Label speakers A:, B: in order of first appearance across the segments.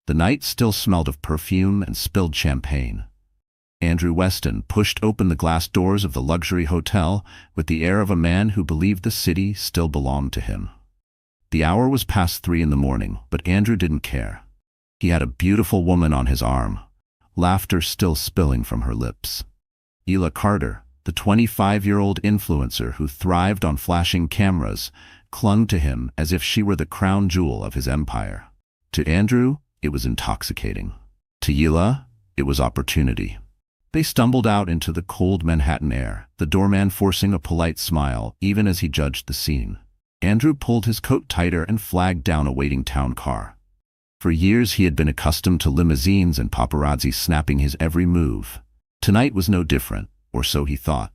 A: The night still smelled of perfume and spilled champagne. Andrew Weston pushed open the glass doors of the luxury hotel with the air of a man who believed the city still belonged to him. The hour was past 3 in the morning, but Andrew didn't care. He had a beautiful woman on his arm, laughter still spilling from her lips. Hila Carter, the 25-year-old influencer who thrived on flashing cameras, clung to him as if she were the crown jewel of his empire. To Andrew, it was intoxicating. To Hila, it was opportunity. They stumbled out into the cold Manhattan air, the doorman forcing a polite smile even as he judged the scene. Andrew pulled his coat tighter and flagged down a waiting town car. For years he had been accustomed to limousines and paparazzi snapping his every move. Tonight was no different, or so he thought.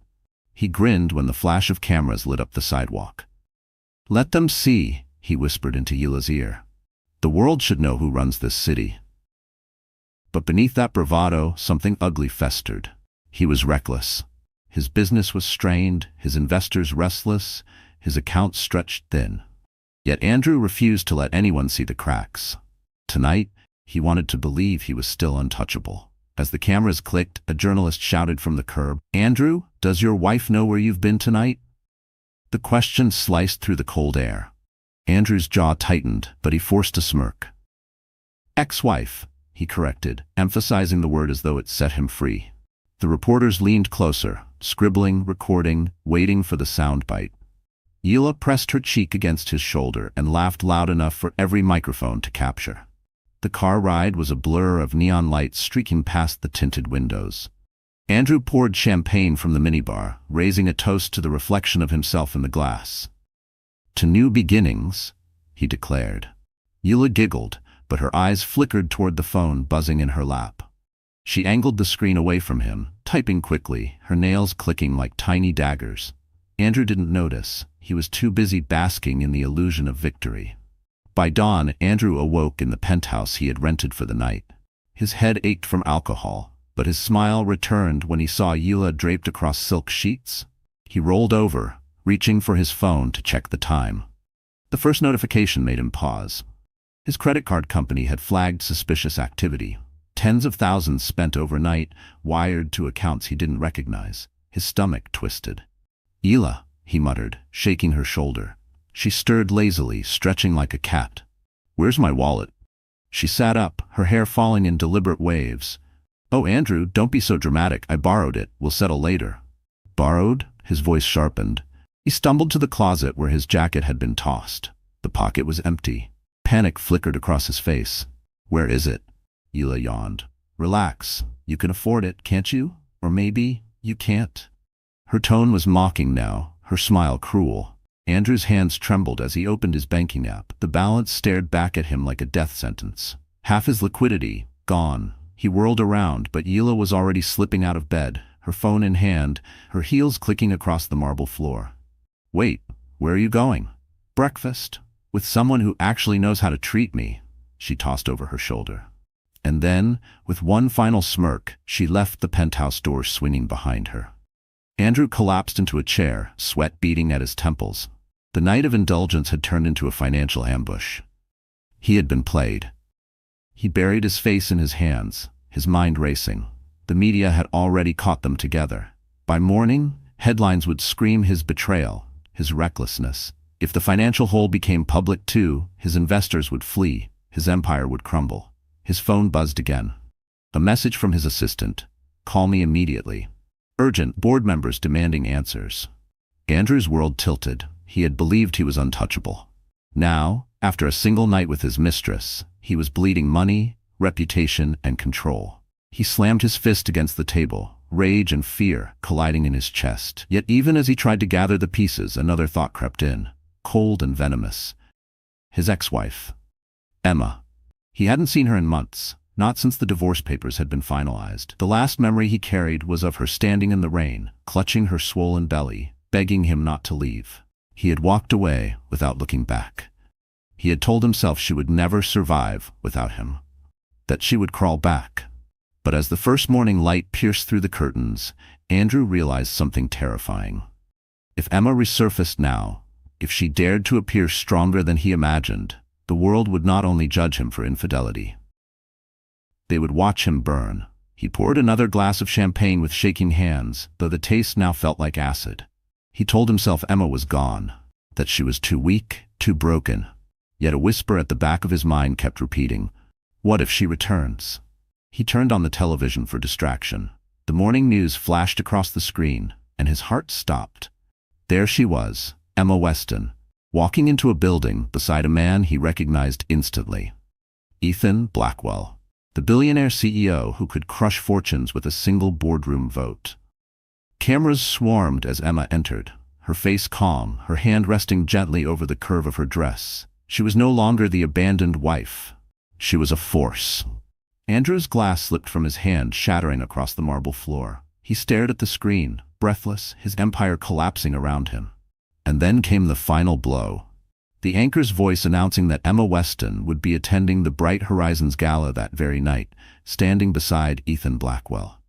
A: He grinned when the flash of cameras lit up the sidewalk. "Let them see," he whispered into Hila's ear. "The world should know who runs this city." But beneath that bravado, something ugly festered. He was reckless. His business was strained, his investors restless, his accounts stretched thin. Yet Andrew refused to let anyone see the cracks. Tonight, he wanted to believe he was still untouchable. As the cameras clicked, a journalist shouted from the curb, "Andrew, does your wife know where you've been tonight?" The question sliced through the cold air. Andrew's jaw tightened, but he forced a smirk. "Ex-wife," he corrected, emphasizing the word as though it set him free. The reporters leaned closer, scribbling, recording, waiting for the soundbite. Hila pressed her cheek against his shoulder and laughed loud enough for every microphone to capture. The car ride was a blur of neon lights streaking past the tinted windows. Andrew poured champagne from the minibar, raising a toast to the reflection of himself in the glass. "To new beginnings," he declared. Hila giggled, but her eyes flickered toward the phone buzzing in her lap. She angled the screen away from him, typing quickly, her nails clicking like tiny daggers. Andrew didn't notice. He was too busy basking in the illusion of victory. By dawn, Andrew awoke in the penthouse he had rented for the night. His head ached from alcohol, but his smile returned when he saw Hila draped across silk sheets. He rolled over, reaching for his phone to check the time. The first notification made him pause. His credit card company had flagged suspicious activity. Tens of thousands spent overnight, wired to accounts he didn't recognize. His stomach twisted. "Hila," he muttered, shaking her shoulder. She stirred lazily, stretching like a cat. "Where's my wallet?" She sat up, her hair falling in deliberate waves. "Oh, Andrew, don't be so dramatic. I borrowed it. We'll settle later." "Borrowed?" His voice sharpened. He stumbled to the closet where his jacket had been tossed. The pocket was empty. Panic flickered across his face. "Where is it?" Hila yawned. "Relax. You can afford it, can't you? Or maybe you can't." Her tone was mocking now, her smile cruel. Andrew's hands trembled as he opened his banking app. The balance stared back at him like a death sentence. Half his liquidity, gone. He whirled around, but Hila was already slipping out of bed, her phone in hand, her heels clicking across the marble floor. "Wait, where are you going?" "Breakfast. With someone who actually knows how to treat me," she tossed over her shoulder. And then, with one final smirk, she left the penthouse door swinging behind her. Andrew collapsed into a chair, sweat beading at his temples. The night of indulgence had turned into a financial ambush. He had been played. He buried his face in his hands, his mind racing. The media had already caught them together. By morning, headlines would scream his betrayal, his recklessness. If the financial hole became public too, his investors would flee, his empire would crumble. His phone buzzed again. A message from his assistant. "Call me immediately." Urgent, board members demanding answers. Andrew's world tilted. He had believed he was untouchable. Now, after a single night with his mistress, he was bleeding money, reputation, and control. He slammed his fist against the table, rage and fear colliding in his chest. Yet even as he tried to gather the pieces, another thought crept in. Cold and venomous. His ex-wife. Emma. He hadn't seen her in months, not since the divorce papers had been finalized. The last memory he carried was of her standing in the rain, clutching her swollen belly, begging him not to leave. He had walked away without looking back. He had told himself she would never survive without him, that she would crawl back. But as the first morning light pierced through the curtains, Andrew realized something terrifying. If Emma resurfaced now, if she dared to appear stronger than he imagined, the world would not only judge him for infidelity. They would watch him burn. He poured another glass of champagne with shaking hands, though the taste now felt like acid. He told himself Emma was gone, that she was too weak, too broken. Yet a whisper at the back of his mind kept repeating, "What if she returns?" He turned on the television for distraction. The morning news flashed across the screen, and his heart stopped. There she was, Emma Weston, walking into a building beside a man he recognized instantly. Ethan Blackwell, the billionaire CEO who could crush fortunes with a single boardroom vote. Cameras swarmed as Emma entered, her face calm, her hand resting gently over the curve of her dress. She was no longer the abandoned wife. She was a force. Andrew's glass slipped from his hand, shattering across the marble floor. He stared at the screen, breathless, his empire collapsing around him. And then came the final blow. The anchor's voice announcing that Emma Weston would be attending the Bright Horizons Gala that very night, standing beside Ethan Blackwell.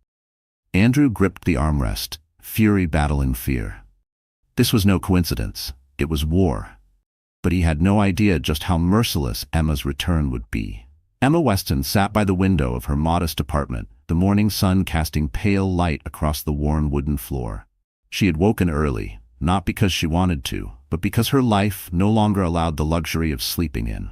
A: Andrew gripped the armrest, fury battling fear. This was no coincidence. It was war. But he had no idea just how merciless Emma's return would be. Emma Weston sat by the window of her modest apartment, the morning sun casting pale light across the worn wooden floor. She had woken early, not because she wanted to, but because her life no longer allowed the luxury of sleeping in.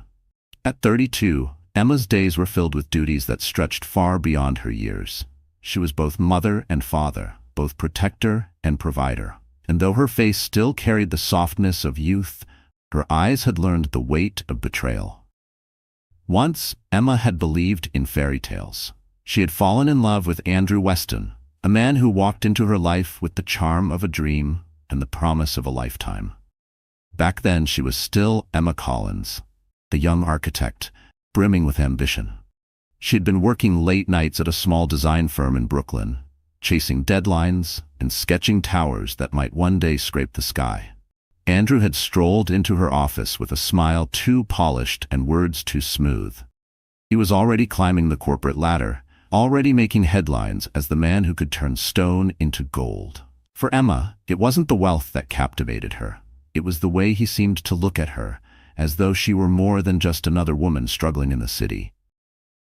A: At 32, Emma's days were filled with duties that stretched far beyond her years. She was both mother and father, both protector and provider. And though her face still carried the softness of youth, her eyes had learned the weight of betrayal. Once, Emma had believed in fairy tales. She had fallen in love with Andrew Weston, a man who walked into her life with the charm of a dream and the promise of a lifetime. Back then, she was still Emma Collins, the young architect, brimming with ambition. She had been working late nights at a small design firm in Brooklyn, chasing deadlines and sketching towers that might one day scrape the sky. Andrew had strolled into her office with a smile too polished and words too smooth. He was already climbing the corporate ladder, already making headlines as the man who could turn stone into gold. For Emma, it wasn't the wealth that captivated her. It was the way he seemed to look at her, as though she were more than just another woman struggling in the city.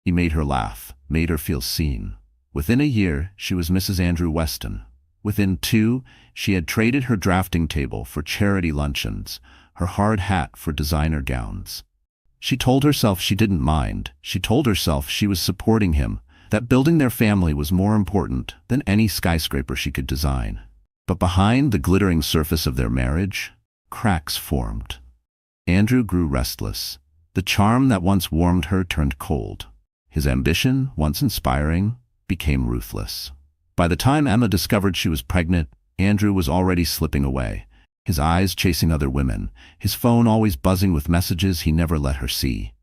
A: He made her laugh, made her feel seen. Within a year, she was Mrs. Andrew Weston. Within 2, she had traded her drafting table for charity luncheons, her hard hat for designer gowns. She told herself she didn't mind. She told herself she was supporting him, that building their family was more important than any skyscraper she could design. But behind the glittering surface of their marriage, cracks formed. Andrew grew restless. The charm that once warmed her turned cold. His ambition, once inspiring, became ruthless. By the time Emma discovered she was pregnant, Andrew was already slipping away, his eyes chasing other women, his phone always buzzing with messages he never let her see.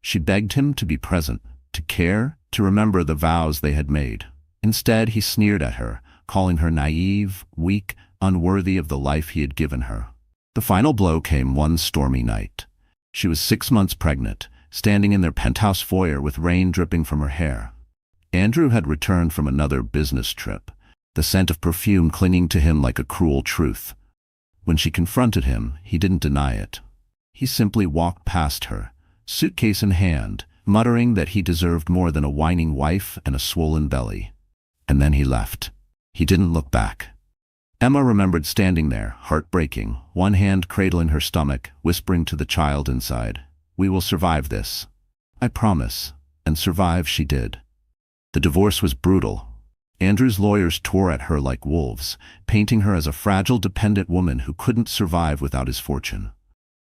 A: She begged him to be present, to care, to remember the vows they had made. Instead, he sneered at her, calling her naive, weak, unworthy of the life he had given her. The final blow came one stormy night. She was 6 months pregnant, standing in their penthouse foyer with rain dripping from her hair. Andrew had returned from another business trip, the scent of perfume clinging to him like a cruel truth. When she confronted him, he didn't deny it. He simply walked past her, suitcase in hand, muttering that he deserved more than a whining wife and a swollen belly. And then he left. He didn't look back. Emma remembered standing there, heartbreaking, one hand cradling her stomach, whispering to the child inside, "We will survive this. I promise." And survive she did. The divorce was brutal. Andrew's lawyers tore at her like wolves, painting her as a fragile, dependent woman who couldn't survive without his fortune.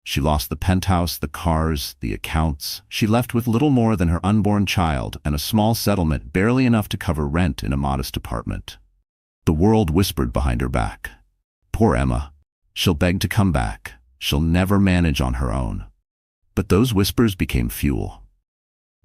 A: She lost the penthouse, the cars, the accounts. She left with little more than her unborn child and a small settlement barely enough to cover rent in a modest apartment. The world whispered behind her back, "Poor Emma. She'll beg to come back. She'll never manage on her own." But those whispers became fuel.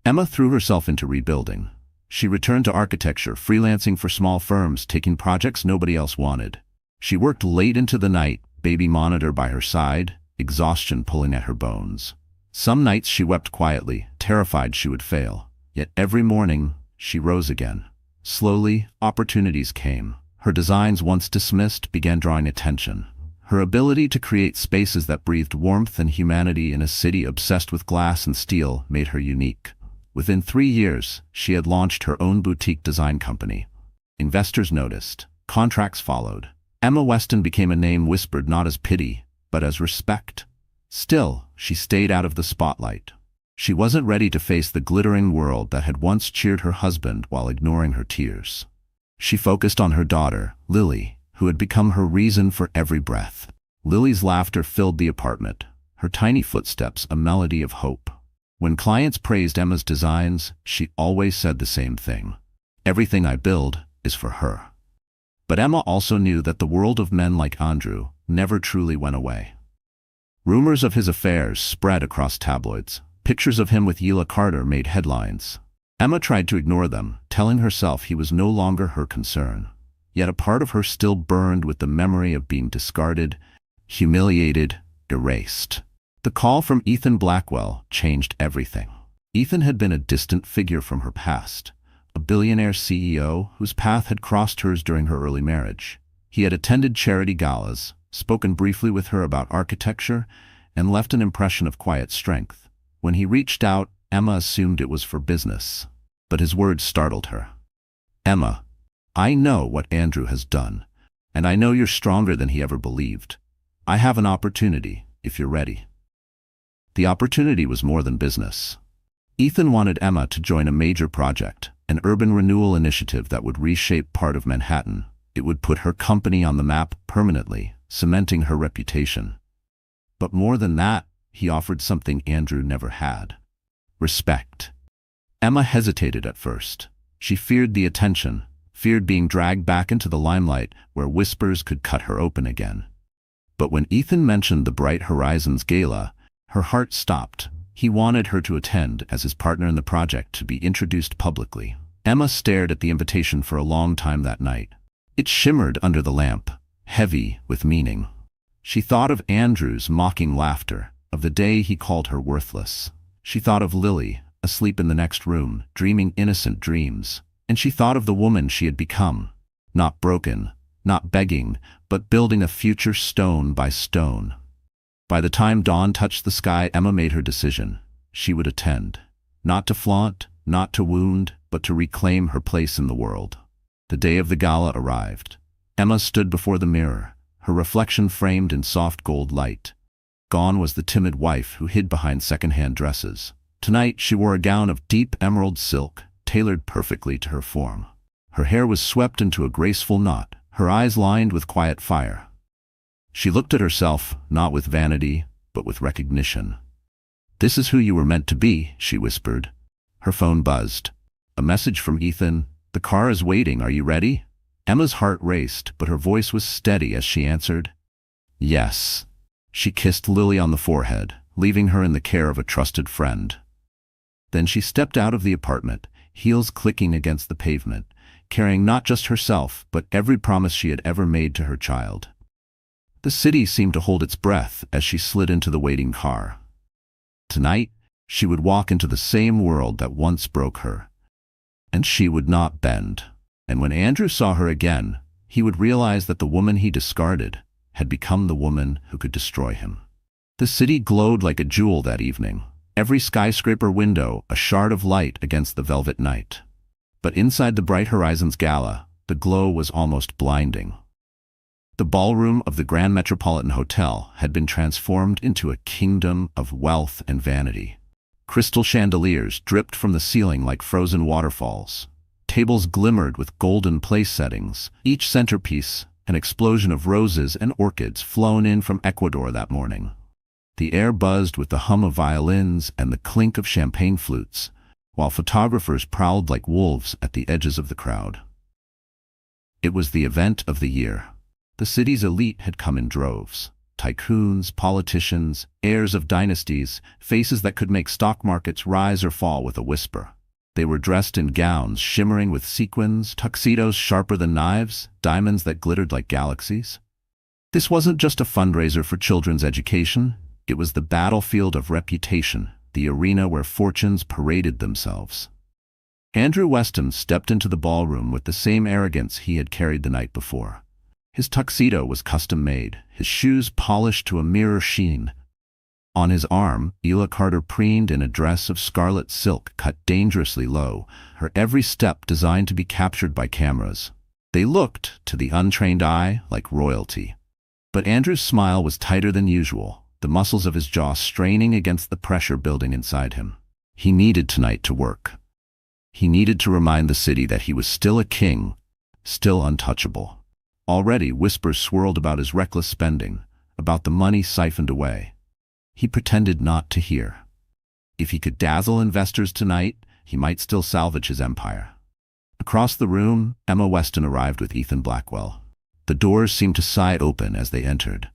A: Emma threw herself into rebuilding. She returned to architecture, freelancing for small firms, taking projects nobody else wanted. She worked late into the night, baby monitor by her side, exhaustion pulling at her bones. Some nights she wept quietly, terrified she would fail. Yet every morning, she rose again. Slowly, opportunities came. Her designs, once dismissed, began drawing attention. Her ability to create spaces that breathed warmth and humanity in a city obsessed with glass and steel made her unique. Within 3 years, she had launched her own boutique design company. Investors noticed. Contracts followed. Emma Weston became a name whispered not as pity, but as respect. Still, she stayed out of the spotlight. She wasn't ready to face the glittering world that had once cheered her husband while ignoring her tears. She focused on her daughter, Lily, who had become her reason for every breath. Lily's laughter filled the apartment, her tiny footsteps a melody of hope. When clients praised Emma's designs, she always said the same thing. Everything I build is for her. But Emma also knew that the world of men like Andrew never truly went away. Rumors of his affairs spread across tabloids. Pictures of him with Yila Carter made headlines. Emma tried to ignore them, telling herself he was no longer her concern. Yet a part of her still burned with the memory of being discarded, humiliated, erased. The call from Ethan Blackwell changed everything. Ethan had been a distant figure from her past, a billionaire CEO whose path had crossed hers during her early marriage. He had attended charity galas, spoken briefly with her about architecture, and left an impression of quiet strength. When he reached out, Emma assumed it was for business. But his words startled her. "Emma, I know what Andrew has done, and I know you're stronger than he ever believed. I have an opportunity, if you're ready." The opportunity was more than business. Ethan wanted Emma to join a major project, an urban renewal initiative that would reshape part of Manhattan. It would put her company on the map permanently, cementing her reputation. But more than that, he offered something Andrew never had: respect. Emma hesitated at first. She feared the attention, feared being dragged back into the limelight where whispers could cut her open again. But when Ethan mentioned the Bright Horizons Gala, her heart stopped. He wanted her to attend as his partner in the project, to be introduced publicly. Emma stared at the invitation for a long time that night. It shimmered under the lamp, heavy with meaning. She thought of Andrew's mocking laughter, of the day he called her worthless. She thought of Lily, asleep in the next room, dreaming innocent dreams. And she thought of the woman she had become, not broken, not begging, but building a future stone by stone. By the time dawn touched the sky, Emma made her decision. She would attend. Not to flaunt, not to wound, but to reclaim her place in the world. The day of the gala arrived. Emma stood before the mirror, her reflection framed in soft gold light. Gone was the timid wife who hid behind second-hand dresses. Tonight she wore a gown of deep emerald silk, tailored perfectly to her form. Her hair was swept into a graceful knot, her eyes lined with quiet fire. She looked at herself, not with vanity, but with recognition. "This is who you were meant to be," she whispered. Her phone buzzed. A message from Ethan. "The car is waiting, are you ready?" Emma's heart raced, but her voice was steady as she answered, "Yes." She kissed Lily on the forehead, leaving her in the care of a trusted friend. Then she stepped out of the apartment, heels clicking against the pavement, carrying not just herself, but every promise she had ever made to her child. The city seemed to hold its breath as she slid into the waiting car. Tonight, she would walk into the same world that once broke her. And she would not bend. And when Andrew saw her again, he would realize that the woman he discarded had become the woman who could destroy him. The city glowed like a jewel that evening, every skyscraper window a shard of light against the velvet night. But inside the Bright Horizons Gala, the glow was almost blinding. The ballroom of the Grand Metropolitan Hotel had been transformed into a kingdom of wealth and vanity. Crystal chandeliers dripped from the ceiling like frozen waterfalls. Tables glimmered with golden place settings, each centerpiece an explosion of roses and orchids flown in from Ecuador that morning. The air buzzed with the hum of violins and the clink of champagne flutes, while photographers prowled like wolves at the edges of the crowd. It was the event of the year. The city's elite had come in droves. Tycoons, politicians, heirs of dynasties, faces that could make stock markets rise or fall with a whisper. They were dressed in gowns shimmering with sequins, tuxedos sharper than knives, diamonds that glittered like galaxies. This wasn't just a fundraiser for children's education. It was the battlefield of reputation, the arena where fortunes paraded themselves. Andrew Weston stepped into the ballroom with the same arrogance he had carried the night before. His tuxedo was custom-made, his shoes polished to a mirror sheen. On his arm, Ela Carter preened in a dress of scarlet silk cut dangerously low, her every step designed to be captured by cameras. They looked, to the untrained eye, like royalty. But Andrew's smile was tighter than usual, the muscles of his jaw straining against the pressure building inside him. He needed tonight to work. He needed to remind the city that he was still a king, still untouchable. Already whispers swirled about his reckless spending, about the money siphoned away. He pretended not to hear. If he could dazzle investors tonight, he might still salvage his empire. Across the room, Emma Weston arrived with Ethan Blackwell. The doors seemed to sigh open as they entered.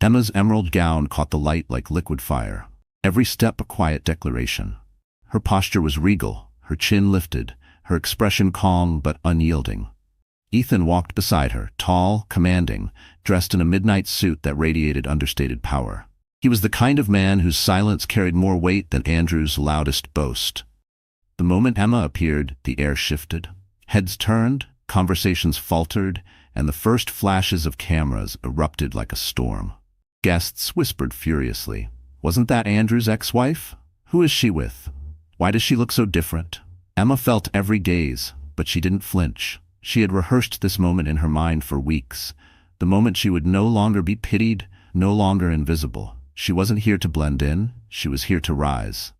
A: Emma's emerald gown caught the light like liquid fire, every step a quiet declaration. Her posture was regal, her chin lifted, her expression calm but unyielding. Ethan walked beside her, tall, commanding, dressed in a midnight suit that radiated understated power. He was the kind of man whose silence carried more weight than Andrew's loudest boast. The moment Emma appeared, the air shifted. Heads turned, conversations faltered, and the first flashes of cameras erupted like a storm. Guests whispered furiously. Wasn't that Andrew's ex-wife? Who is she with? Why does she look so different? Emma felt every gaze, but she didn't flinch. She had rehearsed this moment in her mind for weeks. The moment she would no longer be pitied, no longer invisible. She wasn't here to blend in, she was here to rise.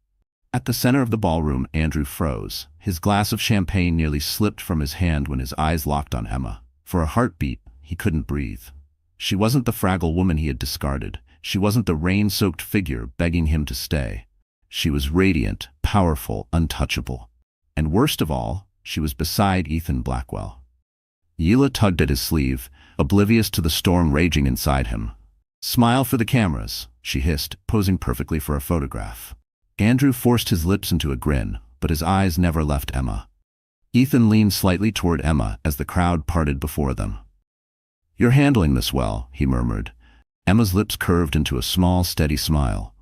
A: At the center of the ballroom, Andrew froze. His glass of champagne nearly slipped from his hand when his eyes locked on Emma. For a heartbeat, he couldn't breathe. She wasn't the fragile woman he had discarded. She wasn't the rain-soaked figure begging him to stay. She was radiant, powerful, untouchable. And worst of all, she was beside Ethan Blackwell. Ela tugged at his sleeve, oblivious to the storm raging inside him. "Smile for the cameras," she hissed, posing perfectly for a photograph. Andrew forced his lips into a grin, but his eyes never left Emma. Ethan leaned slightly toward Emma as the crowd parted before them. "You're handling this well," he murmured. Emma's lips curved into a small, steady smile.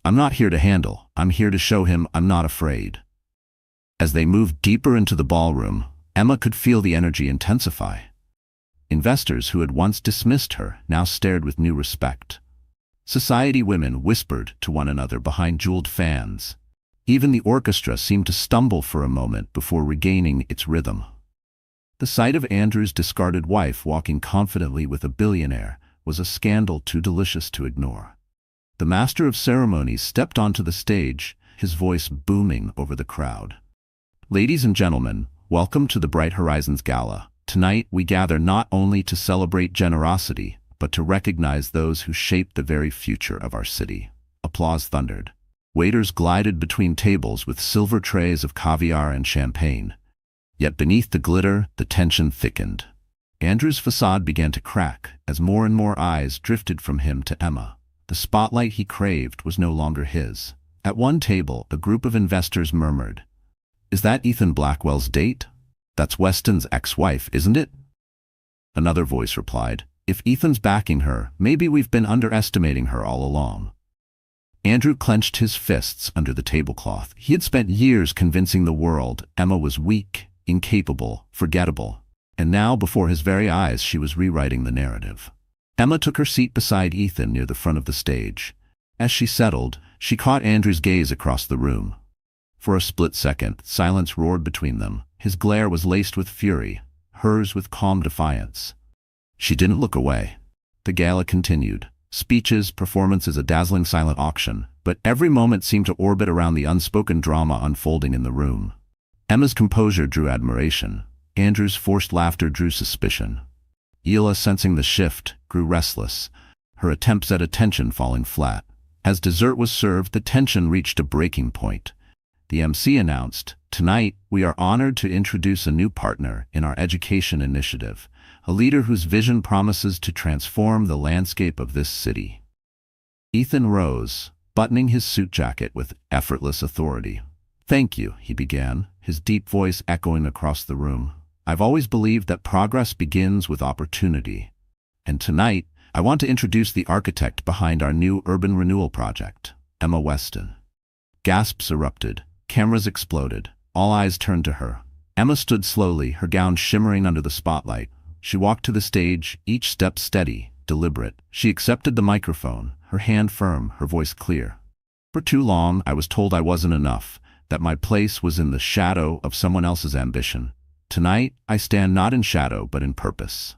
A: "I'm not here to handle, I'm here to show him I'm not afraid." As they moved deeper into the ballroom, Emma could feel the energy intensify. Investors who had once dismissed her now stared with new respect. Society women whispered to one another behind jeweled fans. Even the orchestra seemed to stumble for a moment before regaining its rhythm. The sight of Andrew's discarded wife walking confidently with a billionaire was a scandal too delicious to ignore. The master of ceremonies stepped onto the stage, his voice booming over the crowd. "Ladies and gentlemen, welcome to the Bright Horizons Gala. Tonight we gather not only to celebrate generosity, but to recognize those who shaped the very future of our city." Applause thundered. Waiters glided between tables with silver trays of caviar and champagne. Yet beneath the glitter, the tension thickened. Andrew's facade began to crack as more and more eyes drifted from him to Emma. The spotlight he craved was no longer his. At one table, a group of investors murmured, "Is that Ethan Blackwell's date? That's Weston's ex-wife, isn't it?" Another voice replied, "If Ethan's backing her, maybe we've been underestimating her all along." Andrew clenched his fists under the tablecloth. He had spent years convincing the world Emma was weak, incapable, forgettable. And now, before his very eyes, she was rewriting the narrative. Emma took her seat beside Ethan near the front of the stage. As she settled, she caught Andrew's gaze across the room. For a split second, silence roared between them. His glare was laced with fury, hers with calm defiance. She didn't look away. The gala continued. Speeches, performances, a dazzling silent auction, but every moment seemed to orbit around the unspoken drama unfolding in the room. Emma's composure drew admiration. Andrew's forced laughter drew suspicion. Ela, sensing the shift, grew restless, her attempts at attention falling flat. As dessert was served, the tension reached a breaking point. The MC announced, "Tonight, we are honored to introduce a new partner in our education initiative, a leader whose vision promises to transform the landscape of this city." Ethan rose, buttoning his suit jacket with effortless authority. "Thank you," he began, his deep voice echoing across the room. "I've always believed that progress begins with opportunity. And tonight, I want to introduce the architect behind our new urban renewal project, Emma Weston." Gasps erupted. Cameras exploded. All eyes turned to her. Emma stood slowly, her gown shimmering under the spotlight. She walked to the stage, each step steady, deliberate. She accepted the microphone, her hand firm, her voice clear. For too long, I was told I wasn't enough, that my place was in the shadow of someone else's ambition. Tonight, I stand not in shadow, but in purpose.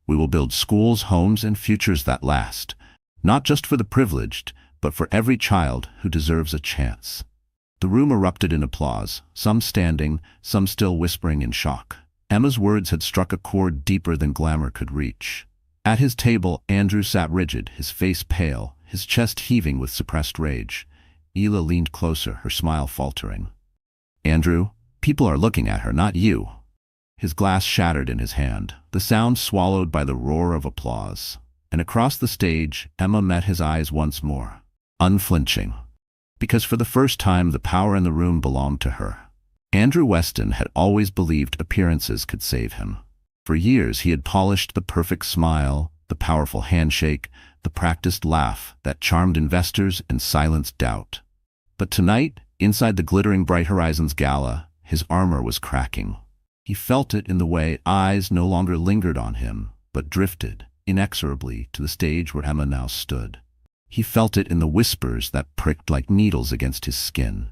A: We will build schools, homes, and futures that last, not just for the privileged, but for every child who deserves a chance. The room erupted in applause, some standing, some still whispering in shock. Emma's words had struck a chord deeper than glamour could reach. At his table, Andrew sat rigid, his face pale, his chest heaving with suppressed rage. Hila leaned closer, her smile faltering. "Andrew, people are looking at her, not you." His glass shattered in his hand, the sound swallowed by the roar of applause. And across the stage, Emma met his eyes once more, unflinching. Because for the first time, the power in the room belonged to her. Andrew Weston had always believed appearances could save him. For years, he had polished the perfect smile, the powerful handshake, the practiced laugh that charmed investors and silenced doubt. But tonight, inside the glittering Bright Horizons gala, his armor was cracking. He felt it in the way eyes no longer lingered on him, but drifted inexorably to the stage where Emma now stood. He felt it in the whispers that pricked like needles against his skin.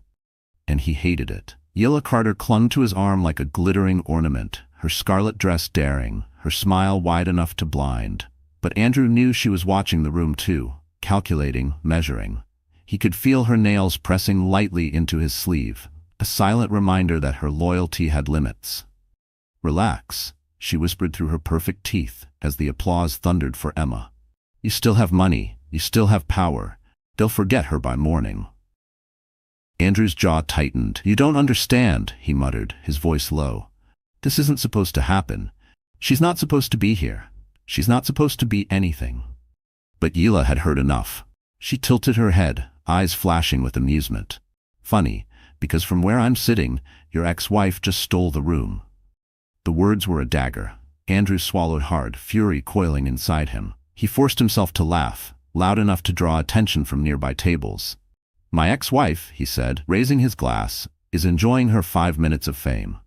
A: And he hated it. Hila Carter clung to his arm like a glittering ornament, her scarlet dress daring, her smile wide enough to blind. But Andrew knew she was watching the room too, calculating, measuring. He could feel her nails pressing lightly into his sleeve, a silent reminder that her loyalty had limits. "Relax," she whispered through her perfect teeth as the applause thundered for Emma. "You still have money, you still have power. They'll forget her by morning." Andrew's jaw tightened. "You don't understand," he muttered, his voice low. "This isn't supposed to happen. She's not supposed to be here. She's not supposed to be anything." But Hila had heard enough. She tilted her head, eyes flashing with amusement. "Funny, because from where I'm sitting, your ex-wife just stole the room." The words were a dagger. Andrew swallowed hard, fury coiling inside him. He forced himself to laugh, loud enough to draw attention from nearby tables. "My ex-wife," he said, raising his glass, "is enjoying her 5 minutes of fame.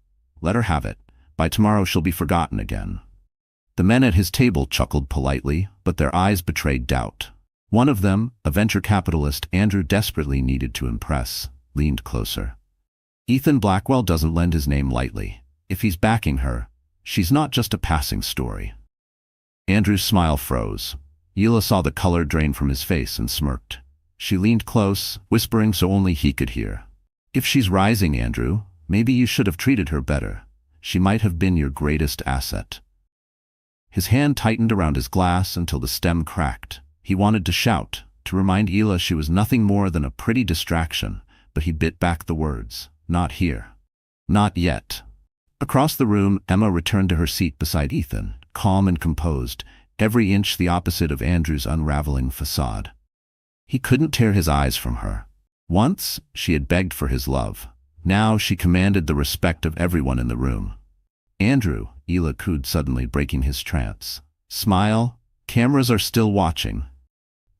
A: Let her have it. By tomorrow she'll be forgotten again." The men at his table chuckled politely, but their eyes betrayed doubt. One of them, a venture capitalist Andrew desperately needed to impress, leaned closer. "Ethan Blackwell doesn't lend his name lightly. If he's backing her, she's not just a passing story." Andrew's smile froze. Hila saw the color drain from his face and smirked. She leaned close, whispering so only he could hear. "If she's rising, Andrew, maybe you should have treated her better. She might have been your greatest asset." His hand tightened around his glass until the stem cracked. He wanted to shout, to remind Hila she was nothing more than a pretty distraction, but he bit back the words. "Not here. Not yet." Across the room, Emma returned to her seat beside Ethan, calm and composed, every inch the opposite of Andrew's unraveling facade. He couldn't tear his eyes from her. Once, she had begged for his love. Now she commanded the respect of everyone in the room. "Andrew," Hila cooed suddenly, breaking his trance. "Smile. Cameras are still watching."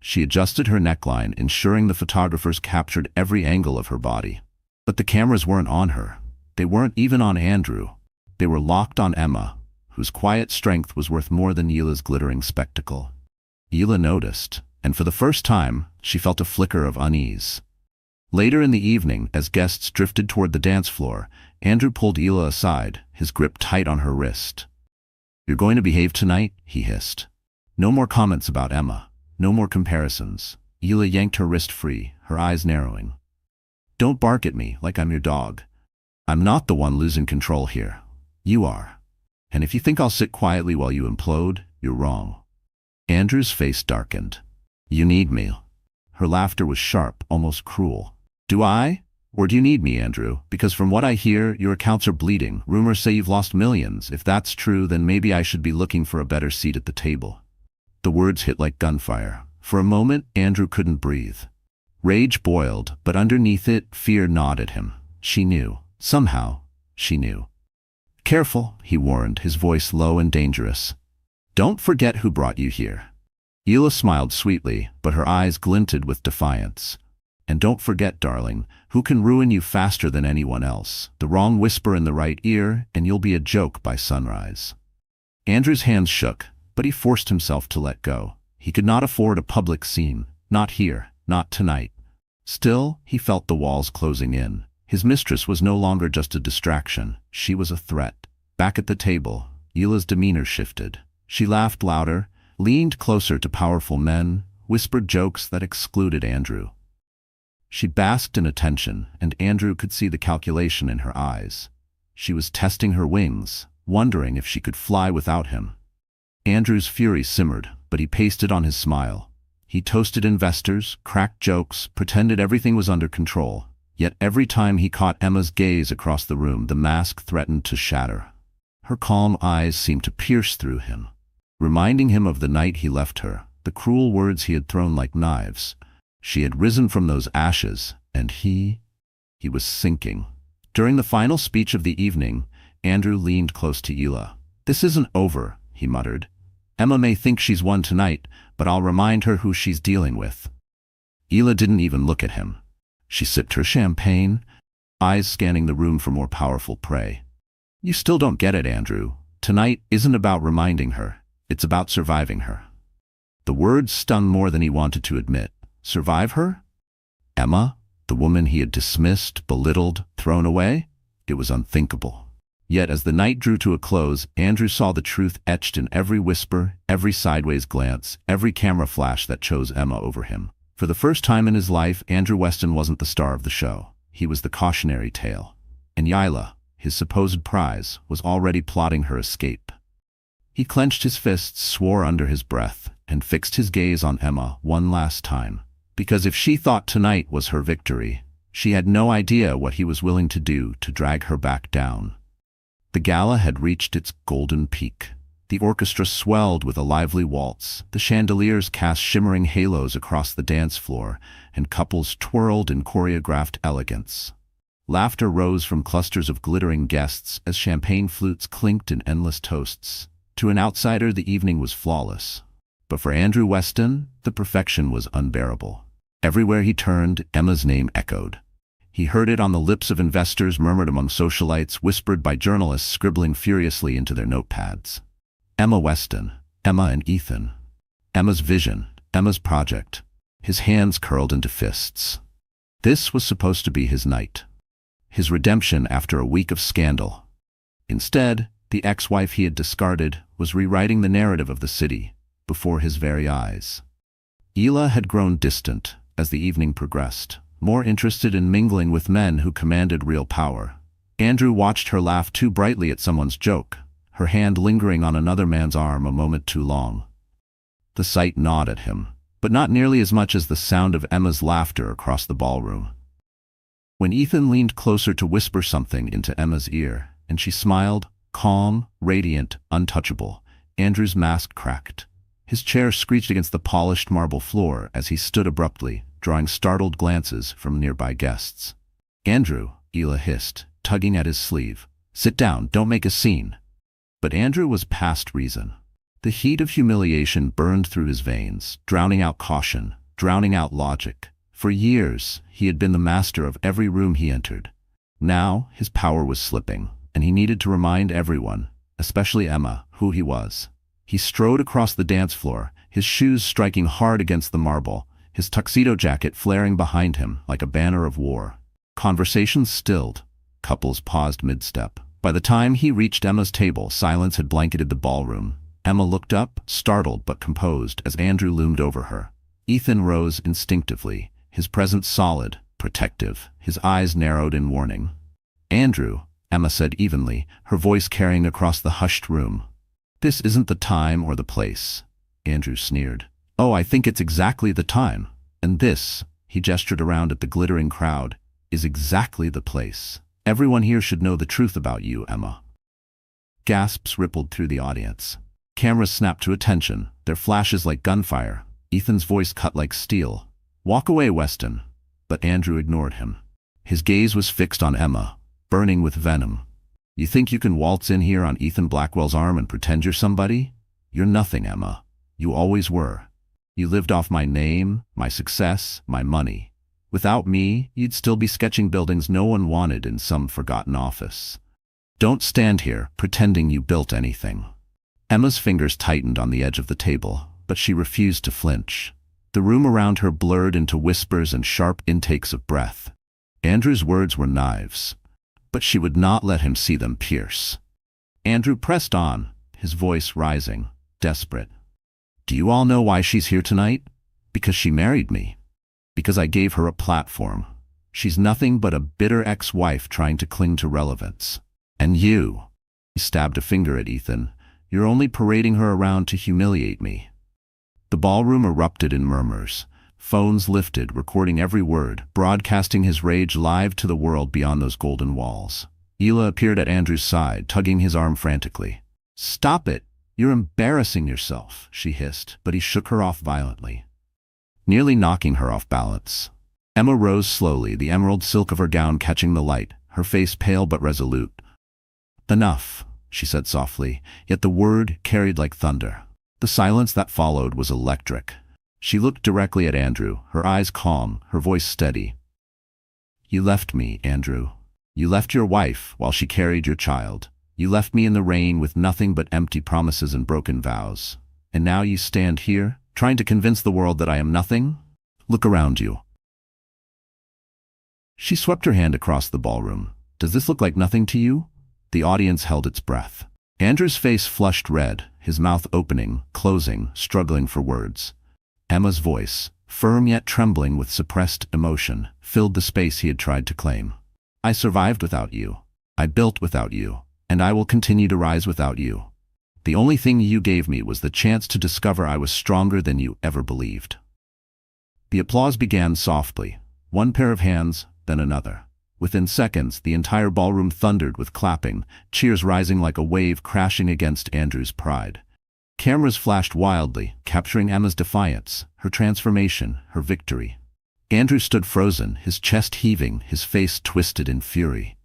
A: She adjusted her neckline, ensuring the photographers captured every angle of her body. But the cameras weren't on her. They weren't even on Andrew. They were locked on Emma, whose quiet strength was worth more than Hila's glittering spectacle. Hila noticed, and for the first time, she felt a flicker of unease. Later in the evening, as guests drifted toward the dance floor, Andrew pulled Hila aside, his grip tight on her wrist. "You're going to behave tonight?" he hissed. "No more comments about Emma. No more comparisons." Hila yanked her wrist free, her eyes narrowing. "Don't bark at me like I'm your dog. I'm not the one losing control here. You are. And if you think I'll sit quietly while you implode, you're wrong." Andrew's face darkened. "You need me." Her laughter was sharp, almost cruel. "Do I? Or do you need me, Andrew? Because from what I hear, your accounts are bleeding. Rumors say you've lost millions. If that's true, then maybe I should be looking for a better seat at the table." The words hit like gunfire. For a moment, Andrew couldn't breathe. Rage boiled, but underneath it, fear gnawed at him. She knew. Somehow, she knew. "Careful," he warned, his voice low and dangerous. "Don't forget who brought you here." Hila smiled sweetly, but her eyes glinted with defiance. "And don't forget, darling, who can ruin you faster than anyone else? The wrong whisper in the right ear, and you'll be a joke by sunrise." Andrew's hands shook, but he forced himself to let go. He could not afford a public scene. Not here, not tonight. Still, he felt the walls closing in. His mistress was no longer just a distraction. She was a threat. Back at the table, Hila's demeanor shifted. She laughed louder, leaned closer to powerful men, whispered jokes that excluded Andrew. She basked in attention, and Andrew could see the calculation in her eyes. She was testing her wings, wondering if she could fly without him. Andrew's fury simmered, but he pasted on his smile. He toasted investors, cracked jokes, pretended everything was under control. Yet every time he caught Emma's gaze across the room, the mask threatened to shatter. Her calm eyes seemed to pierce through him, reminding him of the night he left her, the cruel words he had thrown like knives. She had risen from those ashes, and he was sinking. During the final speech of the evening, Andrew leaned close to Hila. "This isn't over," he muttered. "Emma may think she's won tonight, but I'll remind her who she's dealing with." Hila didn't even look at him. She sipped her champagne, eyes scanning the room for more powerful prey. "You still don't get it, Andrew. Tonight isn't about reminding her. It's about surviving her." The words stung more than he wanted to admit. Survive her? Emma? The woman he had dismissed, belittled, thrown away? It was unthinkable. Yet as the night drew to a close, Andrew saw the truth etched in every whisper, every sideways glance, every camera flash that chose Emma over him. For the first time in his life, Andrew Weston wasn't the star of the show. He was the cautionary tale. And Hila, his supposed prize, was already plotting her escape. He clenched his fists, swore under his breath, and fixed his gaze on Emma one last time. Because if she thought tonight was her victory, she had no idea what he was willing to do to drag her back down. The gala had reached its golden peak. The orchestra swelled with a lively waltz, the chandeliers cast shimmering halos across the dance floor, and couples twirled in choreographed elegance. Laughter rose from clusters of glittering guests as champagne flutes clinked in endless toasts. To an outsider, the evening was flawless. But for Andrew Weston, the perfection was unbearable. Everywhere he turned, Emma's name echoed. He heard it on the lips of investors, murmured among socialites, whispered by journalists scribbling furiously into their notepads. Emma Weston, Emma and Ethan. Emma's vision, Emma's project. His hands curled into fists. This was supposed to be his night. His redemption after a week of scandal. Instead, the ex-wife he had discarded was rewriting the narrative of the city before his very eyes. Hila had grown distant as the evening progressed, more interested in mingling with men who commanded real power. Andrew watched her laugh too brightly at someone's joke, her hand lingering on another man's arm a moment too long. The sight gnawed at him, but not nearly as much as the sound of Emma's laughter across the ballroom. When Ethan leaned closer to whisper something into Emma's ear, and she smiled, calm, radiant, untouchable, Andrew's mask cracked. His chair screeched against the polished marble floor as he stood abruptly, drawing startled glances from nearby guests. "Andrew," Hila hissed, tugging at his sleeve. "Sit down, don't make a scene." But Andrew was past reason. The heat of humiliation burned through his veins, drowning out caution, drowning out logic. For years, he had been the master of every room he entered. Now, his power was slipping, and he needed to remind everyone, especially Emma, who he was. He strode across the dance floor, his shoes striking hard against the marble, his tuxedo jacket flaring behind him like a banner of war. Conversations stilled. Couples paused mid-step. By the time he reached Emma's table, silence had blanketed the ballroom. Emma looked up, startled but composed, as Andrew loomed over her. Ethan rose instinctively, his presence solid, protective, his eyes narrowed in warning. "Andrew," Emma said evenly, her voice carrying across the hushed room. "This isn't the time or the place," Andrew sneered. "Oh, I think it's exactly the time. And this," he gestured around at the glittering crowd, "is exactly the place. Everyone here should know the truth about you, Emma." Gasps rippled through the audience. Cameras snapped to attention, their flashes like gunfire. Ethan's voice cut like steel. "Walk away, Weston." But Andrew ignored him. His gaze was fixed on Emma, burning with venom. "You think you can waltz in here on Ethan Blackwell's arm and pretend you're somebody? You're nothing, Emma. You always were. You lived off my name, my success, my money. Without me, you'd still be sketching buildings no one wanted in some forgotten office. Don't stand here pretending you built anything." Emma's fingers tightened on the edge of the table, but she refused to flinch. The room around her blurred into whispers and sharp intakes of breath. Andrew's words were knives, but she would not let him see them pierce. Andrew pressed on, his voice rising, desperate. "Do you all know why she's here tonight? Because she married me. Because I gave her a platform. She's nothing but a bitter ex-wife trying to cling to relevance. And you," he stabbed a finger at Ethan, "you're only parading her around to humiliate me." The ballroom erupted in murmurs. Phones lifted, recording every word, broadcasting his rage live to the world beyond those golden walls. Hila appeared at Andrew's side, tugging his arm frantically. "Stop it! You're embarrassing yourself," she hissed, but he shook her off violently, nearly knocking her off balance. Emma rose slowly, the emerald silk of her gown catching the light, her face pale but resolute. "Enough," she said softly, yet the word carried like thunder. The silence that followed was electric. She looked directly at Andrew, her eyes calm, her voice steady. "You left me, Andrew. You left your wife while she carried your child. You left me in the rain with nothing but empty promises and broken vows. And now you stand here, trying to convince the world that I am nothing? Look around you." She swept her hand across the ballroom. "Does this look like nothing to you?" The audience held its breath. Andrew's face flushed red, his mouth opening, closing, struggling for words. Emma's voice, firm yet trembling with suppressed emotion, filled the space he had tried to claim. "I survived without you. I built without you. And I will continue to rise without you. The only thing you gave me was the chance to discover I was stronger than you ever believed." The applause began softly, one pair of hands, then another. Within seconds, the entire ballroom thundered with clapping, cheers rising like a wave crashing against Andrew's pride. Cameras flashed wildly, capturing Emma's defiance, her transformation, her victory. Andrew stood frozen, his chest heaving, his face twisted in fury.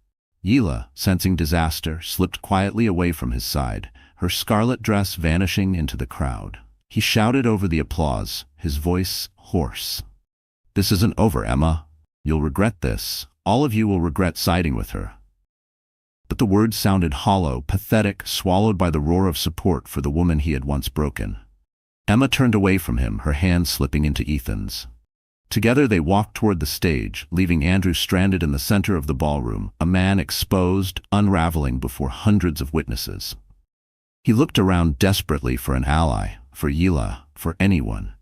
A: Hila, sensing disaster, slipped quietly away from his side, her scarlet dress vanishing into the crowd. He shouted over the applause, his voice hoarse. "This isn't over, Emma. You'll regret this. All of you will regret siding with her." But the words sounded hollow, pathetic, swallowed by the roar of support for the woman he had once broken. Emma turned away from him, her hand slipping into Ethan's. Together they walked toward the stage, leaving Andrew stranded in the center of the ballroom, a man exposed, unraveling before hundreds of witnesses. He looked around desperately for an ally, for Hila, for anyone.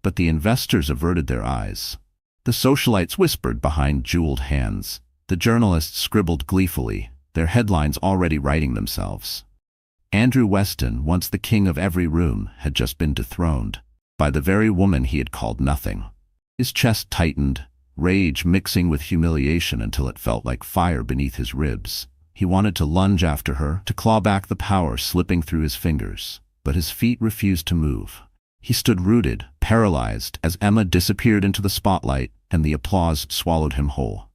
A: But the investors averted their eyes. The socialites whispered behind jeweled hands. The journalists scribbled gleefully, their headlines already writing themselves. Andrew Weston, once the king of every room, had just been dethroned by the very woman he had called nothing. His chest tightened, rage mixing with humiliation until it felt like fire beneath his ribs. He wanted to lunge after her, to claw back the power slipping through his fingers, but his feet refused to move. He stood rooted, paralyzed, as Emma disappeared into the spotlight and the applause swallowed him whole.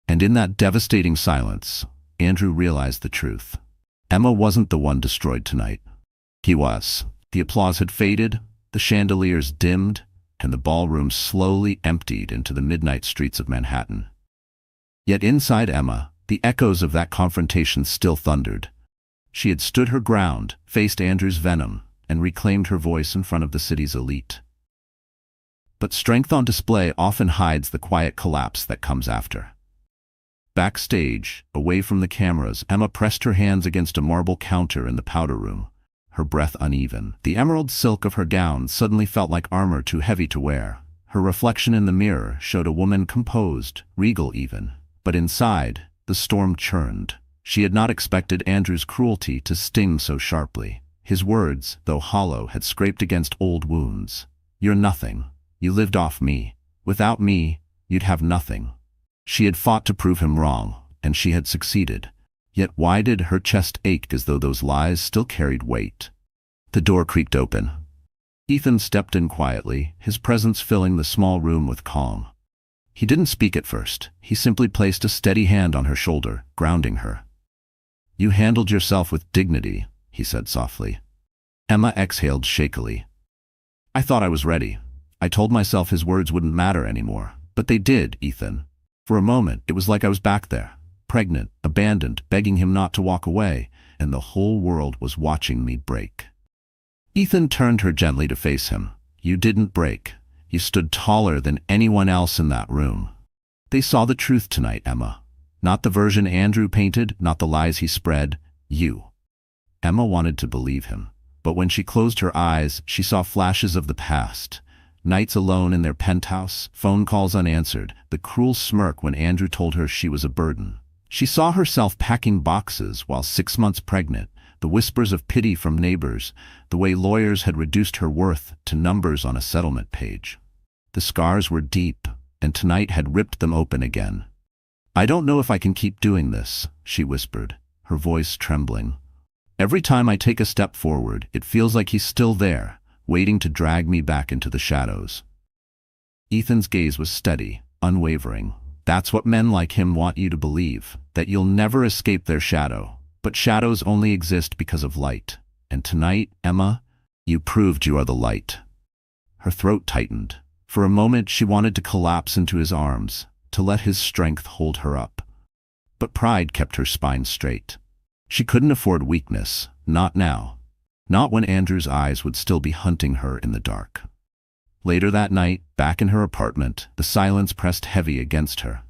A: And in that devastating silence, Andrew realized the truth. Emma wasn't the one destroyed tonight. He was. The applause had faded, the chandeliers dimmed, and the ballroom slowly emptied into the midnight streets of Manhattan. Yet inside Emma, the echoes of that confrontation still thundered. She had stood her ground, faced Andrew's venom, and reclaimed her voice in front of the city's elite. But strength on display often hides the quiet collapse that comes after. Backstage, away from the cameras, Emma pressed her hands against a marble counter in the powder room, her breath uneven. The emerald silk of her gown suddenly felt like armor too heavy to wear. Her reflection in the mirror showed a woman composed, regal even. But inside, the storm churned. She had not expected Andrew's cruelty to sting so sharply. His words, though hollow, had scraped against old wounds. "You're nothing. You lived off me. Without me, you'd have nothing." She had fought to prove him wrong, and she had succeeded. Yet why did her chest ache as though those lies still carried weight? The door creaked open. Ethan stepped in quietly, his presence filling the small room with calm. He didn't speak at first. He simply placed a steady hand on her shoulder, grounding her. "You handled yourself with dignity," he said softly. Emma exhaled shakily. "I thought I was ready. I told myself his words wouldn't matter anymore. But they did, Ethan. For a moment, it was like I was back there, pregnant, abandoned, begging him not to walk away, and the whole world was watching me break." Ethan turned her gently to face him. You didn't break. You stood taller than anyone else in that room. They saw the truth tonight, Emma. Not the version Andrew painted, not the lies he spread. You. Emma wanted to believe him, but when she closed her eyes, she saw flashes of the past. Nights alone in their penthouse, phone calls unanswered, the cruel smirk when Andrew told her she was a burden. She saw herself packing boxes while 6 months pregnant, the whispers of pity from neighbors, the way lawyers had reduced her worth to numbers on a settlement page. The scars were deep, and tonight had ripped them open again. I don't know if I can keep doing this, she whispered, her voice trembling. Every time I take a step forward, it feels like he's still there, waiting to drag me back into the shadows. Ethan's gaze was steady, unwavering. That's what men like him want you to believe, that you'll never escape their shadow. But shadows only exist because of light. And tonight, Emma, you proved you are the light. Her throat tightened. For a moment she wanted to collapse into his arms, to let his strength hold her up. But pride kept her spine straight. She couldn't afford weakness, not now. Not when Andrew's eyes would still be hunting her in the dark. Later that night, back in her apartment, the silence pressed heavy against her.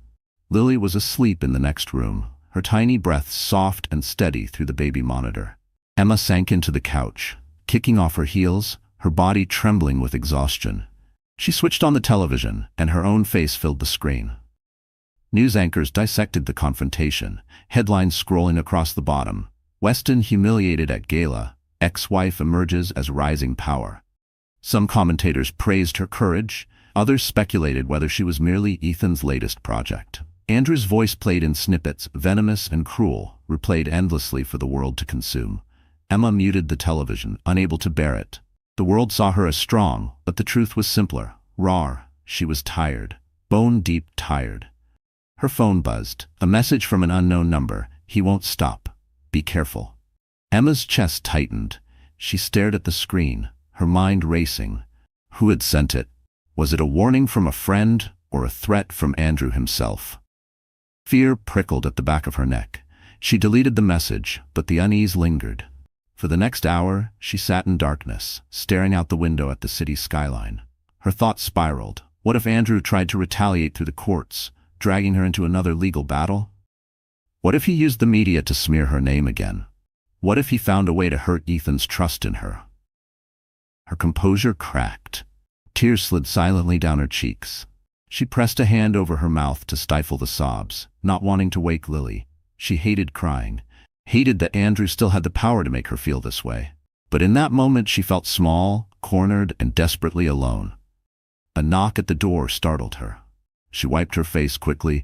A: Lily was asleep in the next room, her tiny breaths soft and steady through the baby monitor. Emma sank into the couch, kicking off her heels, her body trembling with exhaustion. She switched on the television, and her own face filled the screen. News anchors dissected the confrontation, headlines scrolling across the bottom. Weston humiliated at gala, ex-wife emerges as rising power. Some commentators praised her courage, others speculated whether she was merely Ethan's latest project. Andrew's voice played in snippets, venomous and cruel, replayed endlessly for the world to consume. Emma muted the television, unable to bear it. The world saw her as strong, but the truth was simpler, raw. She was tired, bone-deep tired. Her phone buzzed, a message from an unknown number. He won't stop. Be careful. Emma's chest tightened. She stared at the screen, her mind racing. Who had sent it? Was it a warning from a friend or a threat from Andrew himself? Fear prickled at the back of her neck. She deleted the message, but the unease lingered. For the next hour, she sat in darkness, staring out the window at the city skyline. Her thoughts spiraled. What if Andrew tried to retaliate through the courts, dragging her into another legal battle? What if he used the media to smear her name again? What if he found a way to hurt Ethan's trust in her? Her composure cracked. Tears slid silently down her cheeks. She pressed a hand over her mouth to stifle the sobs, not wanting to wake Lily. She hated crying, hated that Andrew still had the power to make her feel this way. But in that moment she felt small, cornered, and desperately alone. A knock at the door startled her. She wiped her face quickly,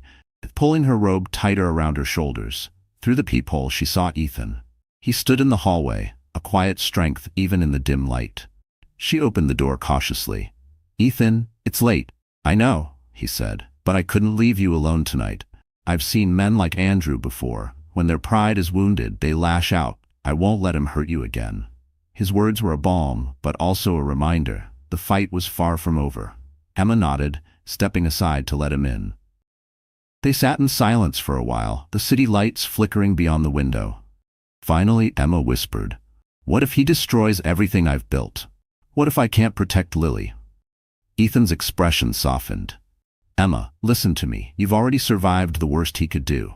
A: pulling her robe tighter around her shoulders. Through the peephole she saw Ethan. He stood in the hallway, a quiet strength even in the dim light. She opened the door cautiously. "Ethan, it's late." "I know," he said, "but I couldn't leave you alone tonight. I've seen men like Andrew before. When their pride is wounded, they lash out. I won't let him hurt you again." His words were a balm, but also a reminder. The fight was far from over. Emma nodded, stepping aside to let him in. They sat in silence for a while, the city lights flickering beyond the window. Finally, Emma whispered, "What if he destroys everything I've built? What if I can't protect Lily?" Ethan's expression softened. "Emma, listen to me. You've already survived the worst he could do.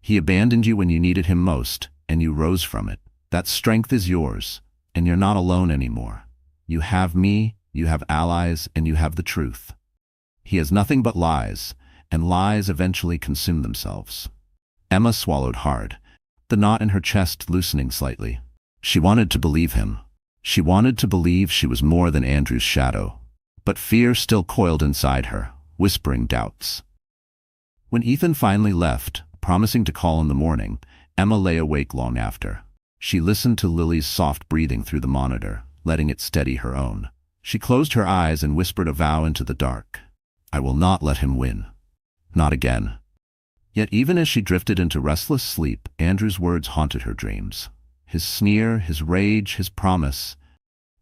A: He abandoned you when you needed him most, and you rose from it. That strength is yours, and you're not alone anymore. You have me, you have allies, and you have the truth. He has nothing but lies, and lies eventually consume themselves." Emma swallowed hard, the knot in her chest loosening slightly. She wanted to believe him. She wanted to believe she was more than Andrew's shadow. But fear still coiled inside her, whispering doubts. When Ethan finally left, promising to call in the morning, Emma lay awake long after. She listened to Lily's soft breathing through the monitor, letting it steady her own. She closed her eyes and whispered a vow into the dark. "I will not let him win. Not again." Yet even as she drifted into restless sleep, Andrew's words haunted her dreams. His sneer, his rage, his promise.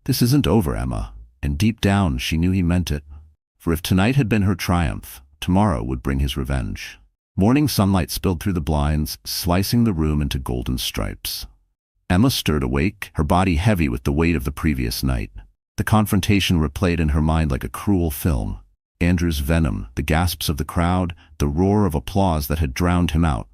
A: "This isn't over, Emma." And deep down she knew he meant it. For if tonight had been her triumph, tomorrow would bring his revenge. Morning sunlight spilled through the blinds, slicing the room into golden stripes. Emma stirred awake, her body heavy with the weight of the previous night. The confrontation replayed in her mind like a cruel film. Andrew's venom, the gasps of the crowd, the roar of applause that had drowned him out.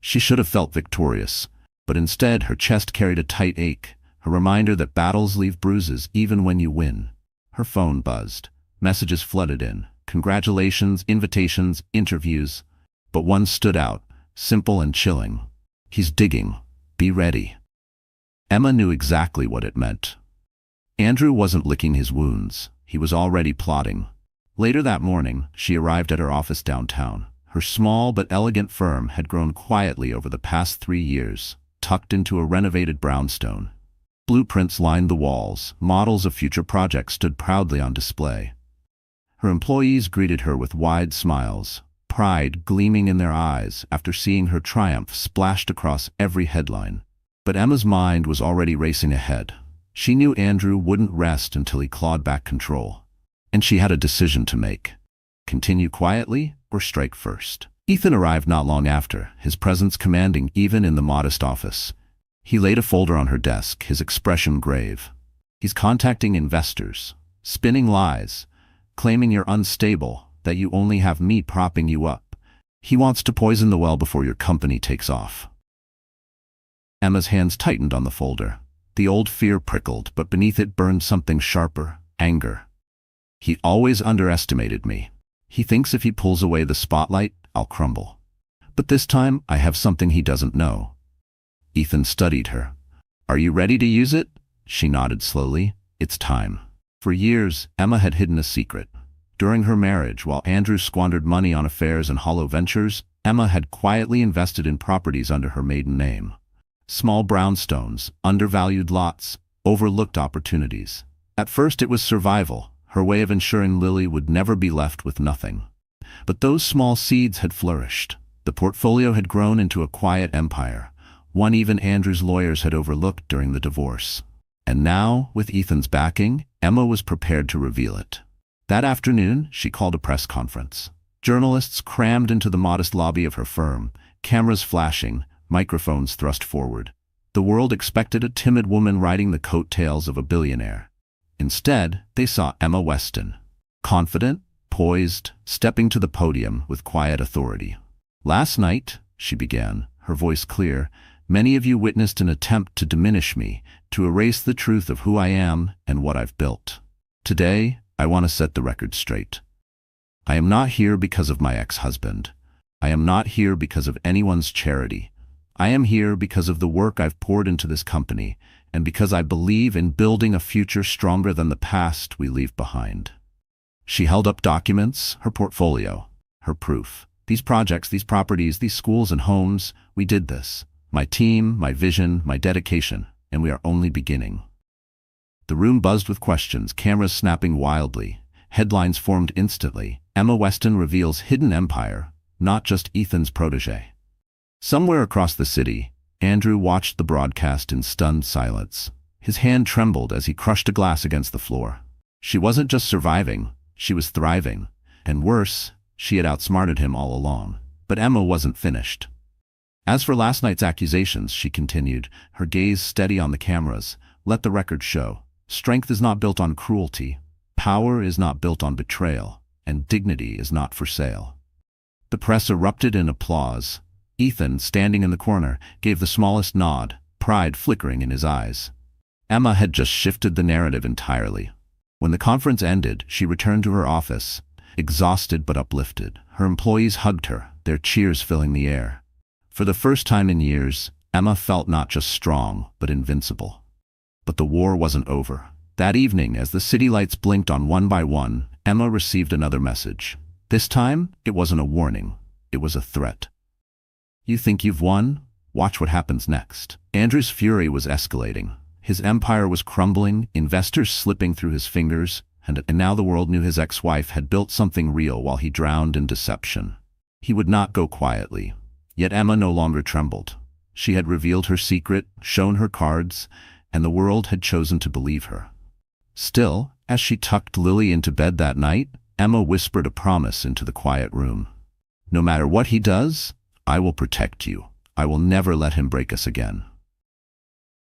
A: She should have felt victorious, but instead her chest carried a tight ache, a reminder that battles leave bruises even when you win. Her phone buzzed. Messages flooded in. Congratulations, invitations, interviews. But one stood out, simple and chilling. He's digging. Be ready. Emma knew exactly what it meant. Andrew wasn't licking his wounds. He was already plotting. Later that morning, she arrived at her office downtown. Her small but elegant firm had grown quietly over the past 3 years, tucked into a renovated brownstone. Blueprints lined the walls, models of future projects stood proudly on display. Her employees greeted her with wide smiles, pride gleaming in their eyes after seeing her triumph splashed across every headline. But Emma's mind was already racing ahead. She knew Andrew wouldn't rest until he clawed back control. And she had a decision to make. Continue quietly or strike first. Ethan arrived not long after, his presence commanding even in the modest office. He laid a folder on her desk, his expression grave. He's contacting investors, spinning lies, claiming you're unstable, that you only have me propping you up. He wants to poison the well before your company takes off. Emma's hands tightened on the folder. The old fear prickled, but beneath it burned something sharper, anger. He always underestimated me. He thinks if he pulls away the spotlight, I'll crumble. But this time, I have something he doesn't know. Ethan studied her. Are you ready to use it? She nodded slowly. It's time. For years, Emma had hidden a secret. During her marriage, while Andrew squandered money on affairs and hollow ventures, Emma had quietly invested in properties under her maiden name. Small brownstones, undervalued lots, overlooked opportunities. At first it was survival, her way of ensuring Lily would never be left with nothing. But those small seeds had flourished. The portfolio had grown into a quiet empire, one even Andrew's lawyers had overlooked during the divorce. And now, with Ethan's backing, Emma was prepared to reveal it. That afternoon, she called a press conference. Journalists crammed into the modest lobby of her firm, cameras flashing, microphones thrust forward. The world expected a timid woman riding the coattails of a billionaire. Instead, they saw Emma Weston, confident, poised, stepping to the podium with quiet authority. Last night, she began, her voice clear, many of you witnessed an attempt to diminish me, to erase the truth of who I am and what I've built. Today, I want to set the record straight. I am not here because of my ex-husband. I am not here because of anyone's charity. I am here because of the work I've poured into this company, and because I believe in building a future stronger than the past we leave behind. She held up documents, her portfolio, her proof. These projects, these properties, these schools and homes, we did this. My team, my vision, my dedication, and we are only beginning. The room buzzed with questions, cameras snapping wildly. Headlines formed instantly. Emma Weston reveals hidden empire, not just Ethan's protege. Somewhere across the city, Andrew watched the broadcast in stunned silence. His hand trembled as he crushed a glass against the floor. She wasn't just surviving, she was thriving. And worse, she had outsmarted him all along. But Emma wasn't finished. As for last night's accusations, she continued, her gaze steady on the cameras, let the record show. Strength is not built on cruelty, power is not built on betrayal, and dignity is not for sale. The press erupted in applause. Ethan, standing in the corner, gave the smallest nod, pride flickering in his eyes. Emma had just shifted the narrative entirely. When the conference ended, she returned to her office, exhausted but uplifted. Her employees hugged her, their cheers filling the air. For the first time in years, Emma felt not just strong, but invincible. But the war wasn't over. That evening, as the city lights blinked on one by one, Emma received another message. This time, it wasn't a warning. It was a threat. You think you've won? Watch what happens next. Andrew's fury was escalating. His empire was crumbling, investors slipping through his fingers, and now the world knew his ex-wife had built something real while he drowned in deception. He would not go quietly. Yet Emma no longer trembled. She had revealed her secret, shown her cards, and the world had chosen to believe her. Still, as she tucked Lily into bed that night, Emma whispered a promise into the quiet room. No matter what he does, I will protect you. I will never let him break us again.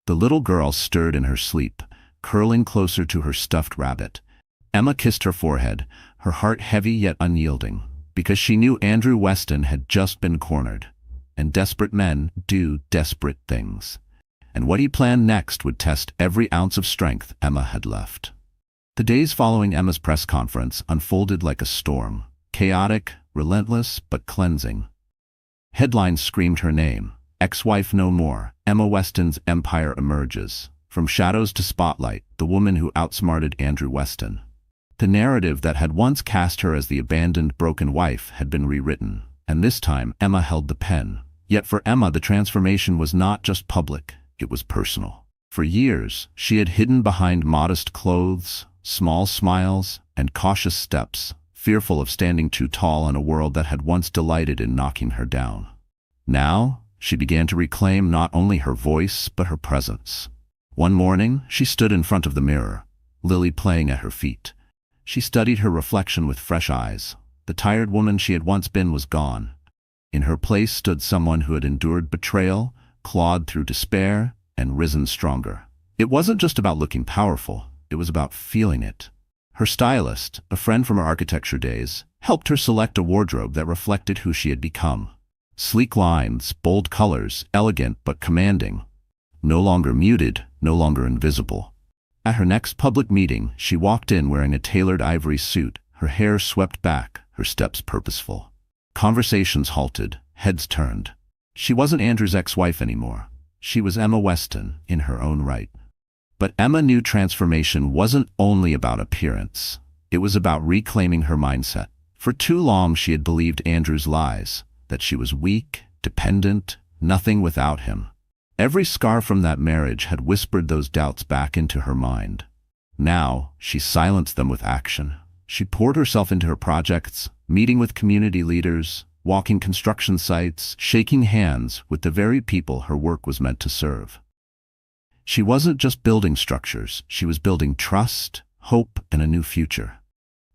A: The little girl stirred in her sleep, curling closer to her stuffed rabbit. Emma kissed her forehead, her heart heavy yet unyielding, because she knew Andrew Weston had just been cornered. And desperate men do desperate things. And what he planned next would test every ounce of strength Emma had left. The days following Emma's press conference unfolded like a storm, chaotic, relentless, but cleansing. Headlines screamed her name. Ex-wife no more. Emma Weston's empire emerges. From shadows to spotlight, the woman who outsmarted Andrew Weston. The narrative that had once cast her as the abandoned, broken wife had been rewritten, and this time Emma held the pen. Yet for Emma, the transformation was not just public, it was personal. For years, she had hidden behind modest clothes, small smiles, and cautious steps, fearful of standing too tall in a world that had once delighted in knocking her down. Now, she began to reclaim not only her voice, but her presence. One morning, she stood in front of the mirror, Lily playing at her feet. She studied her reflection with fresh eyes. The tired woman she had once been was gone. In her place stood someone who had endured betrayal, clawed through despair, and risen stronger. It wasn't just about looking powerful, it was about feeling it. Her stylist, a friend from her architecture days, helped her select a wardrobe that reflected who she had become. Sleek lines, bold colors, elegant but commanding. No longer muted, no longer invisible. At her next public meeting, she walked in wearing a tailored ivory suit, her hair swept back, her steps purposeful. Conversations halted, heads turned. She wasn't Andrew's ex-wife anymore. She was Emma Weston, in her own right. But Emma knew transformation wasn't only about appearance. It was about reclaiming her mindset. For too long she had believed Andrew's lies, that she was weak, dependent, nothing without him. Every scar from that marriage had whispered those doubts back into her mind. Now, she silenced them with action. She poured herself into her projects, meeting with community leaders, walking construction sites, shaking hands with the very people her work was meant to serve. She wasn't just building structures, she was building trust, hope, and a new future.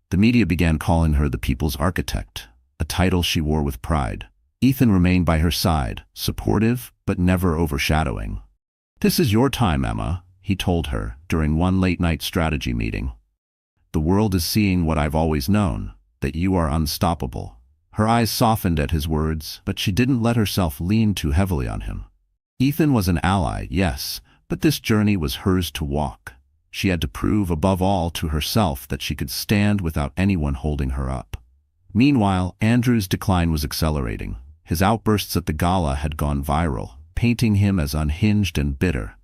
A: The media began calling her the people's architect, a title she wore with pride. Ethan remained by her side, supportive but never overshadowing. "This is your time, Emma," he told her during one late-night strategy meeting. "The world is seeing what I've always known, that you are unstoppable." Her eyes softened at his words, but she didn't let herself lean too heavily on him. Ethan was an ally, yes, but this journey was hers to walk. She had to prove above all to herself that she could stand without anyone holding her up. Meanwhile, Andrew's decline was accelerating. His outbursts at the gala had gone viral, painting him as unhinged and bitter.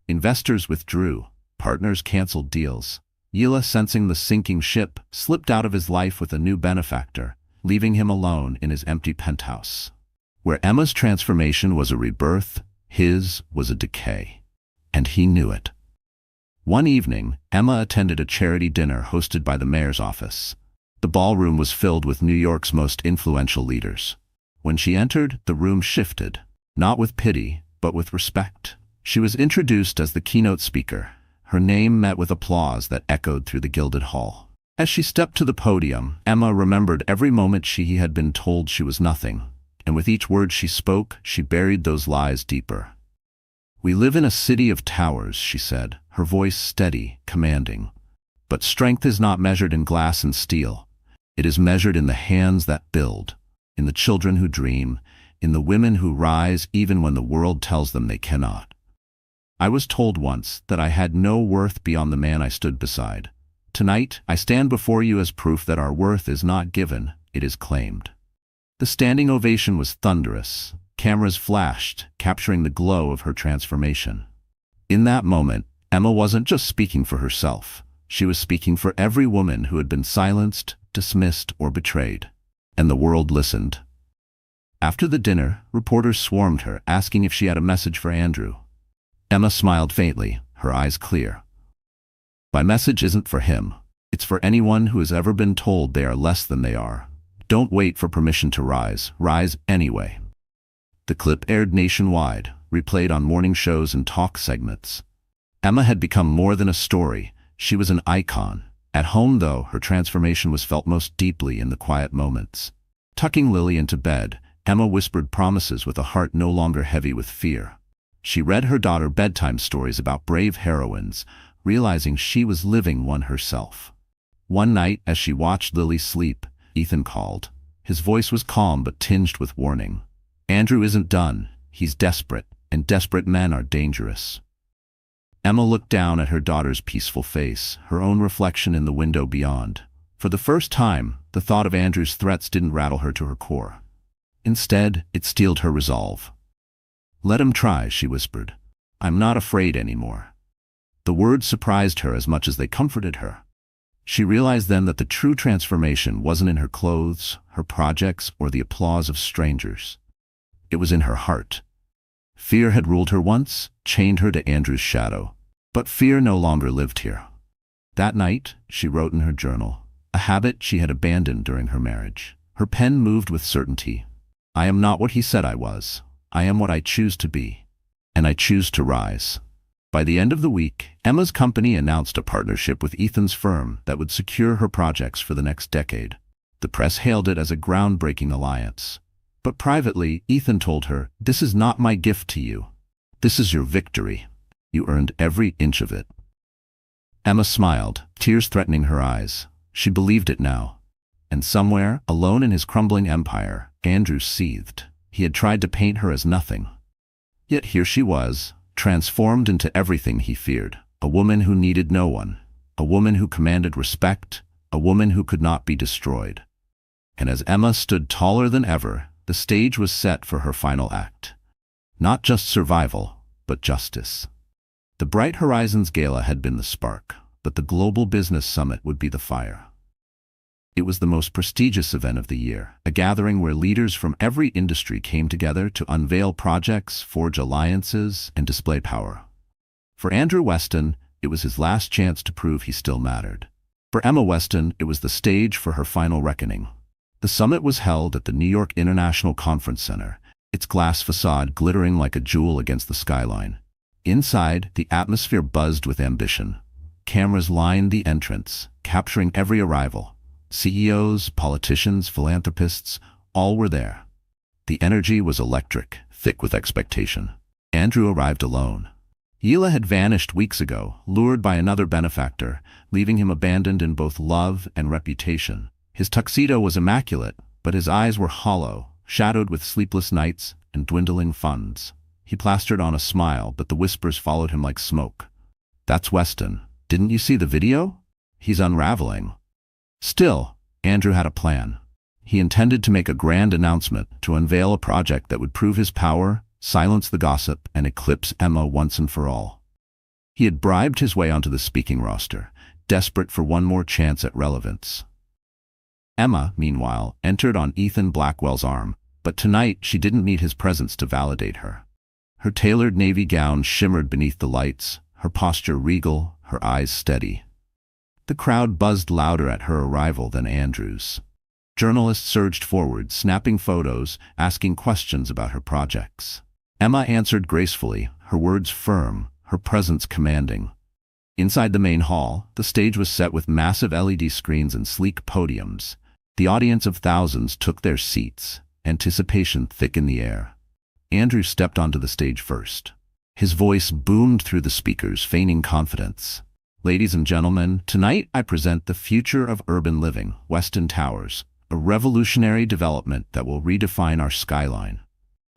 A: Investors withdrew, partners canceled deals. Yila, sensing the sinking ship, slipped out of his life with a new benefactor, leaving him alone in his empty penthouse. Where Emma's transformation was a rebirth, his was a decay. And he knew it. One evening, Emma attended a charity dinner hosted by the mayor's office. The ballroom was filled with New York's most influential leaders. When she entered, the room shifted, not with pity, but with respect. She was introduced as the keynote speaker. Her name met with applause that echoed through the gilded hall. As she stepped to the podium, Emma remembered every moment she had been told she was nothing, and with each word she spoke, she buried those lies deeper. "We live in a city of towers," she said, her voice steady, commanding. "But strength is not measured in glass and steel. It is measured in the hands that build, in the children who dream, in the women who rise even when the world tells them they cannot. I was told once that I had no worth beyond the man I stood beside. Tonight, I stand before you as proof that our worth is not given, it is claimed." The standing ovation was thunderous. Cameras flashed, capturing the glow of her transformation. In that moment, Emma wasn't just speaking for herself. She was speaking for every woman who had been silenced, dismissed, or betrayed. And the world listened. After the dinner, reporters swarmed her, asking if she had a message for Andrew. Emma smiled faintly, her eyes clear. "My message isn't for him. It's for anyone who has ever been told they are less than they are. Don't wait for permission to rise. Rise anyway." The clip aired nationwide, replayed on morning shows and talk segments. Emma had become more than a story. She was an icon. At home, though, her transformation was felt most deeply in the quiet moments. Tucking Lily into bed, Emma whispered promises with a heart no longer heavy with fear. She read her daughter bedtime stories about brave heroines, realizing she was living one herself. One night, as she watched Lily sleep, Ethan called. His voice was calm but tinged with warning. "Andrew isn't done. He's desperate, and desperate men are dangerous." Emma looked down at her daughter's peaceful face, her own reflection in the window beyond. For the first time, the thought of Andrew's threats didn't rattle her to her core. Instead, it steeled her resolve. "Let him try," she whispered. "I'm not afraid anymore." The words surprised her as much as they comforted her. She realized then that the true transformation wasn't in her clothes, her projects, or the applause of strangers. It was in her heart. Fear had ruled her once, chained her to Andrew's shadow. But fear no longer lived here. That night, she wrote in her journal, a habit she had abandoned during her marriage. Her pen moved with certainty. "I am not what he said I was. I am what I choose to be. And I choose to rise." By the end of the week, Emma's company announced a partnership with Ethan's firm that would secure her projects for the next decade. The press hailed it as a groundbreaking alliance. But privately, Ethan told her, "This is not my gift to you. This is your victory. You earned every inch of it." Emma smiled, tears threatening her eyes. She believed it now. And somewhere, alone in his crumbling empire, Andrew seethed. He had tried to paint her as nothing. Yet here she was, transformed into everything he feared. A woman who needed no one. A woman who commanded respect. A woman who could not be destroyed. And as Emma stood taller than ever, the stage was set for her final act. Not just survival, but justice. The Bright Horizons Gala had been the spark, but the Global Business Summit would be the fire. It was the most prestigious event of the year, a gathering where leaders from every industry came together to unveil projects, forge alliances, and display power. For Andrew Weston, it was his last chance to prove he still mattered. For Emma Weston, it was the stage for her final reckoning. The summit was held at the New York International Conference Center, its glass facade glittering like a jewel against the skyline. Inside, the atmosphere buzzed with ambition. Cameras lined the entrance, capturing every arrival. CEOs, politicians, philanthropists, all were there. The energy was electric, thick with expectation. Andrew arrived alone. Yila had vanished weeks ago, lured by another benefactor, leaving him abandoned in both love and reputation. His tuxedo was immaculate, but his eyes were hollow, shadowed with sleepless nights and dwindling funds. He plastered on a smile, but the whispers followed him like smoke. "That's Weston. Didn't you see the video? He's unraveling." Still, Andrew had a plan. He intended to make a grand announcement, to unveil a project that would prove his power, silence the gossip, and eclipse Emma once and for all. He had bribed his way onto the speaking roster, desperate for one more chance at relevance. Emma, meanwhile, entered on Ethan Blackwell's arm, but tonight she didn't need his presence to validate her. Her tailored navy gown shimmered beneath the lights, her posture regal, her eyes steady. The crowd buzzed louder at her arrival than Andrew's. Journalists surged forward, snapping photos, asking questions about her projects. Emma answered gracefully, her words firm, her presence commanding. Inside the main hall, the stage was set with massive LED screens and sleek podiums. The audience of thousands took their seats, anticipation thick in the air. Andrew stepped onto the stage first. His voice boomed through the speakers, feigning confidence. "Ladies and gentlemen, tonight I present the future of urban living, Weston Towers, a revolutionary development that will redefine our skyline."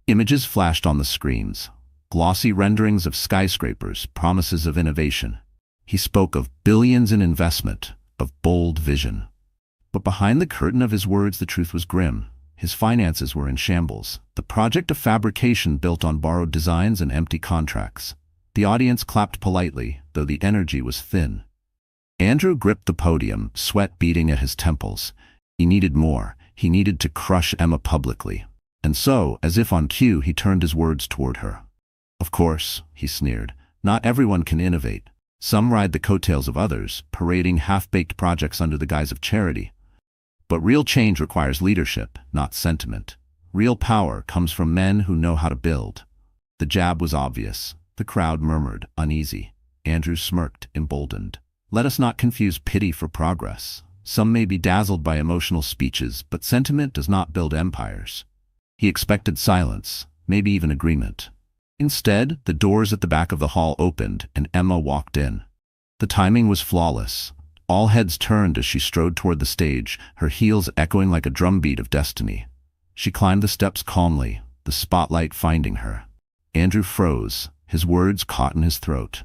A: Images flashed on the screens, glossy renderings of skyscrapers, promises of innovation. He spoke of billions in investment, of bold vision. But behind the curtain of his words, the truth was grim. His finances were in shambles. The project a fabrication built on borrowed designs and empty contracts. The audience clapped politely, though the energy was thin. Andrew gripped the podium, sweat beading at his temples. He needed more. He needed to crush Emma publicly. And so, as if on cue, he turned his words toward her. "Of course," he sneered, "not everyone can innovate. Some ride the coattails of others, parading half-baked projects under the guise of charity. But real change requires leadership, not sentiment. Real power comes from men who know how to build." The jab was obvious. The crowd murmured, uneasy. Andrew smirked, emboldened. "Let us not confuse pity for progress. Some may be dazzled by emotional speeches, but sentiment does not build empires." He expected silence, maybe even agreement. Instead, the doors at the back of the hall opened and Emma walked in. The timing was flawless. All heads turned as she strode toward the stage, her heels echoing like a drumbeat of destiny. She climbed the steps calmly, the spotlight finding her. Andrew froze, his words caught in his throat.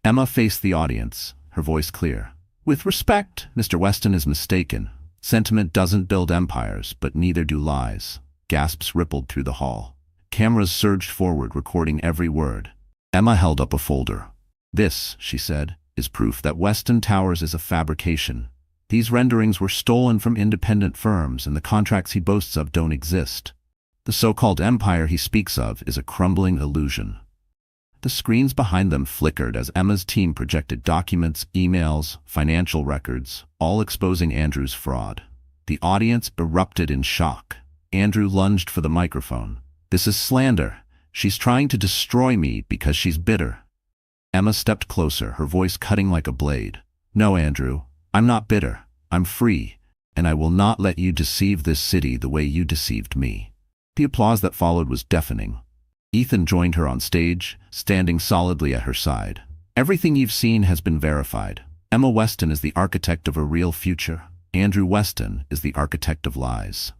A: Emma faced the audience, her voice clear. "With respect, Mr. Weston is mistaken. Sentiment doesn't build empires, but neither do lies." Gasps rippled through the hall. Cameras surged forward, recording every word. Emma held up a folder. "This," she said, "is proof that Weston Towers is a fabrication. These renderings were stolen from independent firms and the contracts he boasts of don't exist. The so-called empire he speaks of is a crumbling illusion." The screens behind them flickered as Emma's team projected documents, emails, financial records, all exposing Andrew's fraud. The audience erupted in shock. Andrew lunged for the microphone. "This is slander. She's trying to destroy me because she's bitter." Emma stepped closer, her voice cutting like a blade. "No, Andrew, I'm not bitter. I'm free, and I will not let you deceive this city the way you deceived me." The applause that followed was deafening. Ethan joined her on stage, standing solidly at her side. "Everything you've seen has been verified. Emma Weston is the architect of a real future. Andrew Weston is the architect of lies."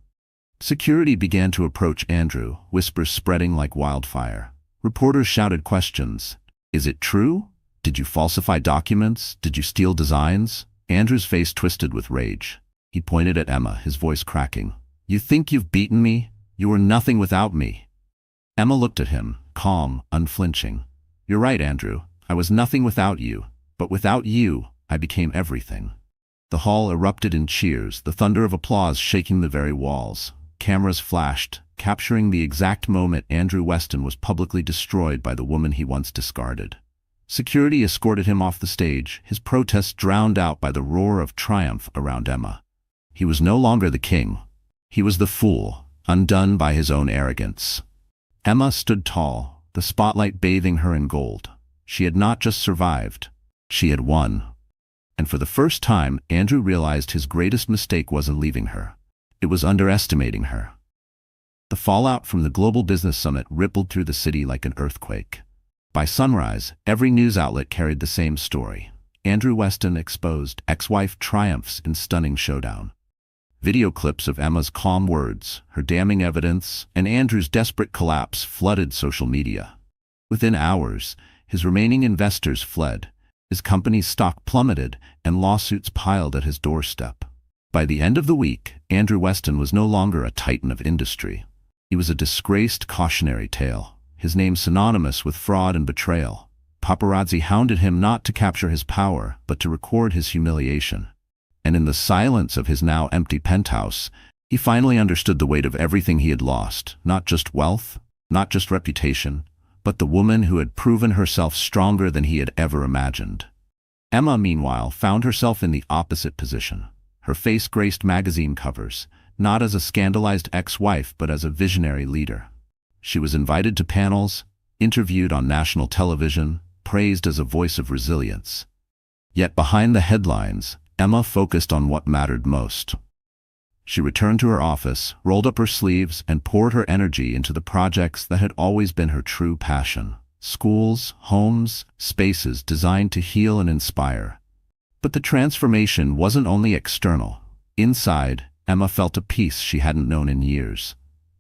A: Security began to approach Andrew, whispers spreading like wildfire. Reporters shouted questions. "Is it true? Did you falsify documents? Did you steal designs?" Andrew's face twisted with rage. He pointed at Emma, his voice cracking. "You think you've beaten me? You were nothing without me." Emma looked at him, calm, unflinching. "You're right, Andrew. I was nothing without you. But without you, I became everything." The hall erupted in cheers, the thunder of applause shaking the very walls. Cameras flashed, capturing the exact moment Andrew Weston was publicly destroyed by the woman he once discarded. Security escorted him off the stage, his protests drowned out by the roar of triumph around Emma. He was no longer the king. He was the fool, undone by his own arrogance. Emma stood tall, the spotlight bathing her in gold. She had not just survived, she had won. And for the first time, Andrew realized his greatest mistake wasn't leaving her. It was underestimating her. The fallout from the Global Business Summit rippled through the city like an earthquake. By sunrise, every news outlet carried the same story. Andrew Weston exposed, ex-wife triumphs in stunning showdown. Video clips of Emma's calm words, her damning evidence, and Andrew's desperate collapse flooded social media. Within hours, his remaining investors fled. His company's stock plummeted, and lawsuits piled at his doorstep. By the end of the week, Andrew Weston was no longer a titan of industry. He was a disgraced cautionary tale, his name synonymous with fraud and betrayal. Paparazzi hounded him not to capture his power, but to record his humiliation. And in the silence of his now empty penthouse, he finally understood the weight of everything he had lost, not just wealth, not just reputation, but the woman who had proven herself stronger than he had ever imagined. Emma, meanwhile, found herself in the opposite position. Her face graced magazine covers, not as a scandalized ex-wife but as a visionary leader. She was invited to panels, interviewed on national television, praised as a voice of resilience. Yet behind the headlines, Emma focused on what mattered most. She returned to her office, rolled up her sleeves, and poured her energy into the projects that had always been her true passion. Schools, homes, spaces designed to heal and inspire. But the transformation wasn't only external. Inside, Emma felt a peace she hadn't known in years.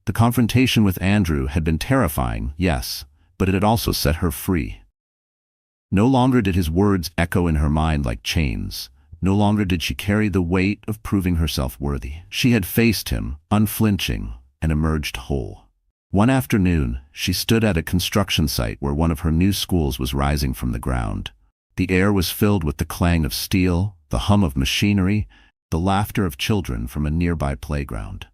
A: The confrontation with Andrew had been terrifying, yes, but it had also set her free. No longer did his words echo in her mind like chains. No longer did she carry the weight of proving herself worthy. She had faced him, unflinching, and emerged whole. One afternoon, she stood at a construction site where one of her new schools was rising from the ground. The air was filled with the clang of steel, the hum of machinery, the laughter of children from a nearby playground.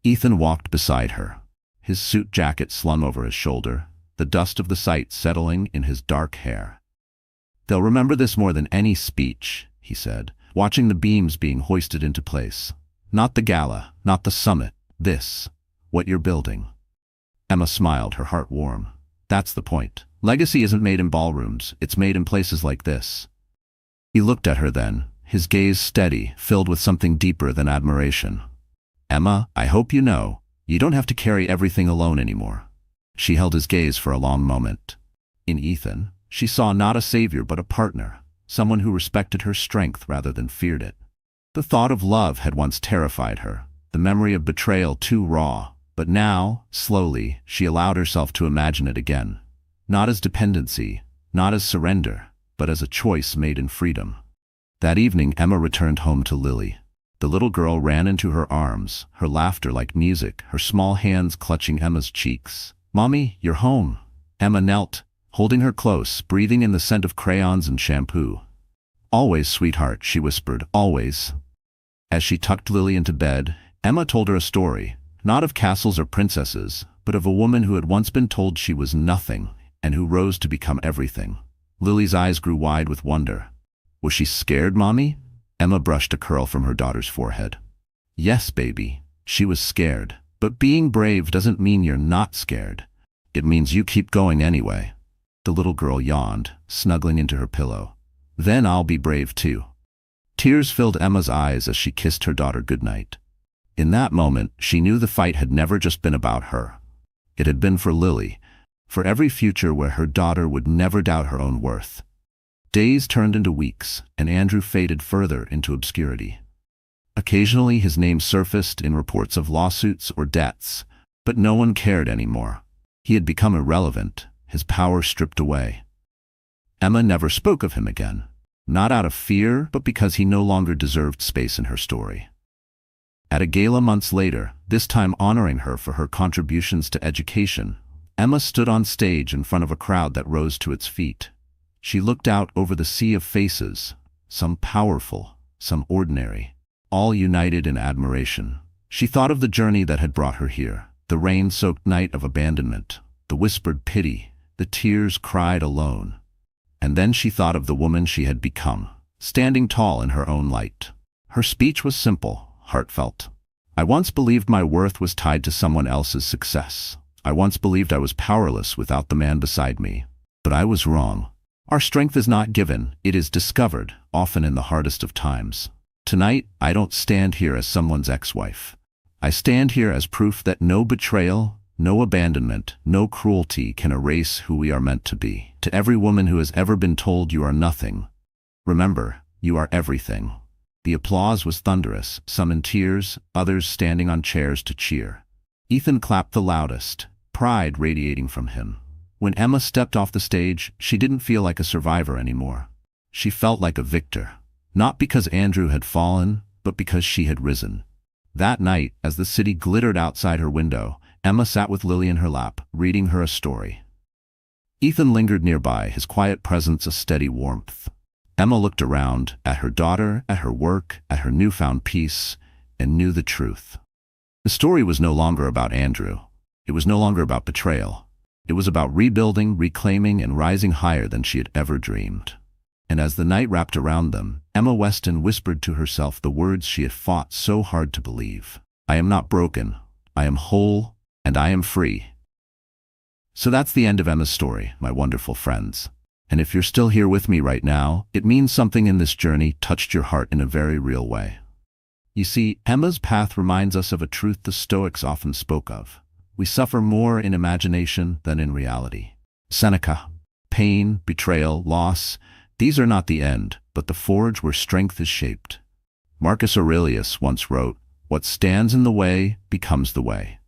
A: Ethan walked beside her, his suit jacket slung over his shoulder, the dust of the site settling in his dark hair. "They'll remember this more than any speech," he said, watching the beams being hoisted into place. "Not the gala, not the summit, this, what you're building." Emma smiled, her heart warm. "That's the point. Legacy isn't made in ballrooms, it's made in places like this." He looked at her then, his gaze steady, filled with something deeper than admiration. "Emma, I hope you know, you don't have to carry everything alone anymore." She held his gaze for a long moment. In Ethan, she saw not a savior but a partner, someone who respected her strength rather than feared it. The thought of love had once terrified her, the memory of betrayal too raw, but now, slowly, she allowed herself to imagine it again. Not as dependency, not as surrender, but as a choice made in freedom. That evening, Emma returned home to Lily. The little girl ran into her arms, her laughter like music, her small hands clutching Emma's cheeks. "Mommy, you're home." Emma knelt, holding her close, breathing in the scent of crayons and shampoo. "Always, sweetheart," she whispered, "always." As she tucked Lily into bed, Emma told her a story, not of castles or princesses, but of a woman who had once been told she was nothing and who rose to become everything. Lily's eyes grew wide with wonder. "Was she scared, Mommy?" Emma brushed a curl from her daughter's forehead. "Yes, baby, she was scared. But being brave doesn't mean you're not scared. It means you keep going anyway." The little girl yawned, snuggling into her pillow. "Then I'll be brave too." Tears filled Emma's eyes as she kissed her daughter goodnight. In that moment, she knew the fight had never just been about her. It had been for Lily, for every future where her daughter would never doubt her own worth. Days turned into weeks, and Andrew faded further into obscurity. Occasionally his name surfaced in reports of lawsuits or debts, but no one cared anymore. He had become irrelevant, his power stripped away. Emma never spoke of him again, not out of fear, but because he no longer deserved space in her story. At a gala months later, this time honoring her for her contributions to education, Emma stood on stage in front of a crowd that rose to its feet. She looked out over the sea of faces, some powerful, some ordinary, all united in admiration. She thought of the journey that had brought her here, the rain-soaked night of abandonment, the whispered pity, the tears cried alone. And then she thought of the woman she had become, standing tall in her own light. Her speech was simple, heartfelt. "I once believed my worth was tied to someone else's success. I once believed I was powerless without the man beside me. But I was wrong. Our strength is not given, it is discovered, often in the hardest of times. Tonight, I don't stand here as someone's ex-wife. I stand here as proof that no betrayal, no abandonment, no cruelty can erase who we are meant to be. To every woman who has ever been told you are nothing, remember, you are everything." The applause was thunderous, some in tears, others standing on chairs to cheer. Ethan clapped the loudest, pride radiating from him. When Emma stepped off the stage, she didn't feel like a survivor anymore. She felt like a victor. Not because Andrew had fallen, but because she had risen. That night, as the city glittered outside her window, Emma sat with Lily in her lap, reading her a story. Ethan lingered nearby, his quiet presence a steady warmth. Emma looked around, at her daughter, at her work, at her newfound peace, and knew the truth. The story was no longer about Andrew. It was no longer about betrayal. It was about rebuilding, reclaiming, and rising higher than she had ever dreamed. And as the night wrapped around them, Emma Weston whispered to herself the words she had fought so hard to believe. "I am not broken. I am whole, and I am free." So that's the end of Emma's story, my wonderful friends. And if you're still here with me right now, it means something in this journey touched your heart in a very real way. You see, Emma's path reminds us of a truth the Stoics often spoke of. We suffer more in imagination than in reality. Seneca. Pain, betrayal, loss, these are not the end, but the forge where strength is shaped. Marcus Aurelius once wrote, "What stands in the way becomes the way."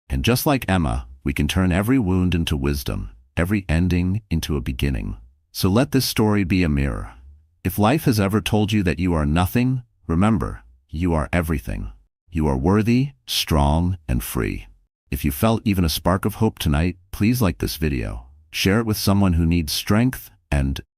A: And just like Emma, we can turn every wound into wisdom, every ending into a beginning. So let this story be a mirror. If life has ever told you that you are nothing, remember, you are everything. You are worthy, strong, and free. If you felt even a spark of hope tonight, please like this video, share it with someone who needs strength, and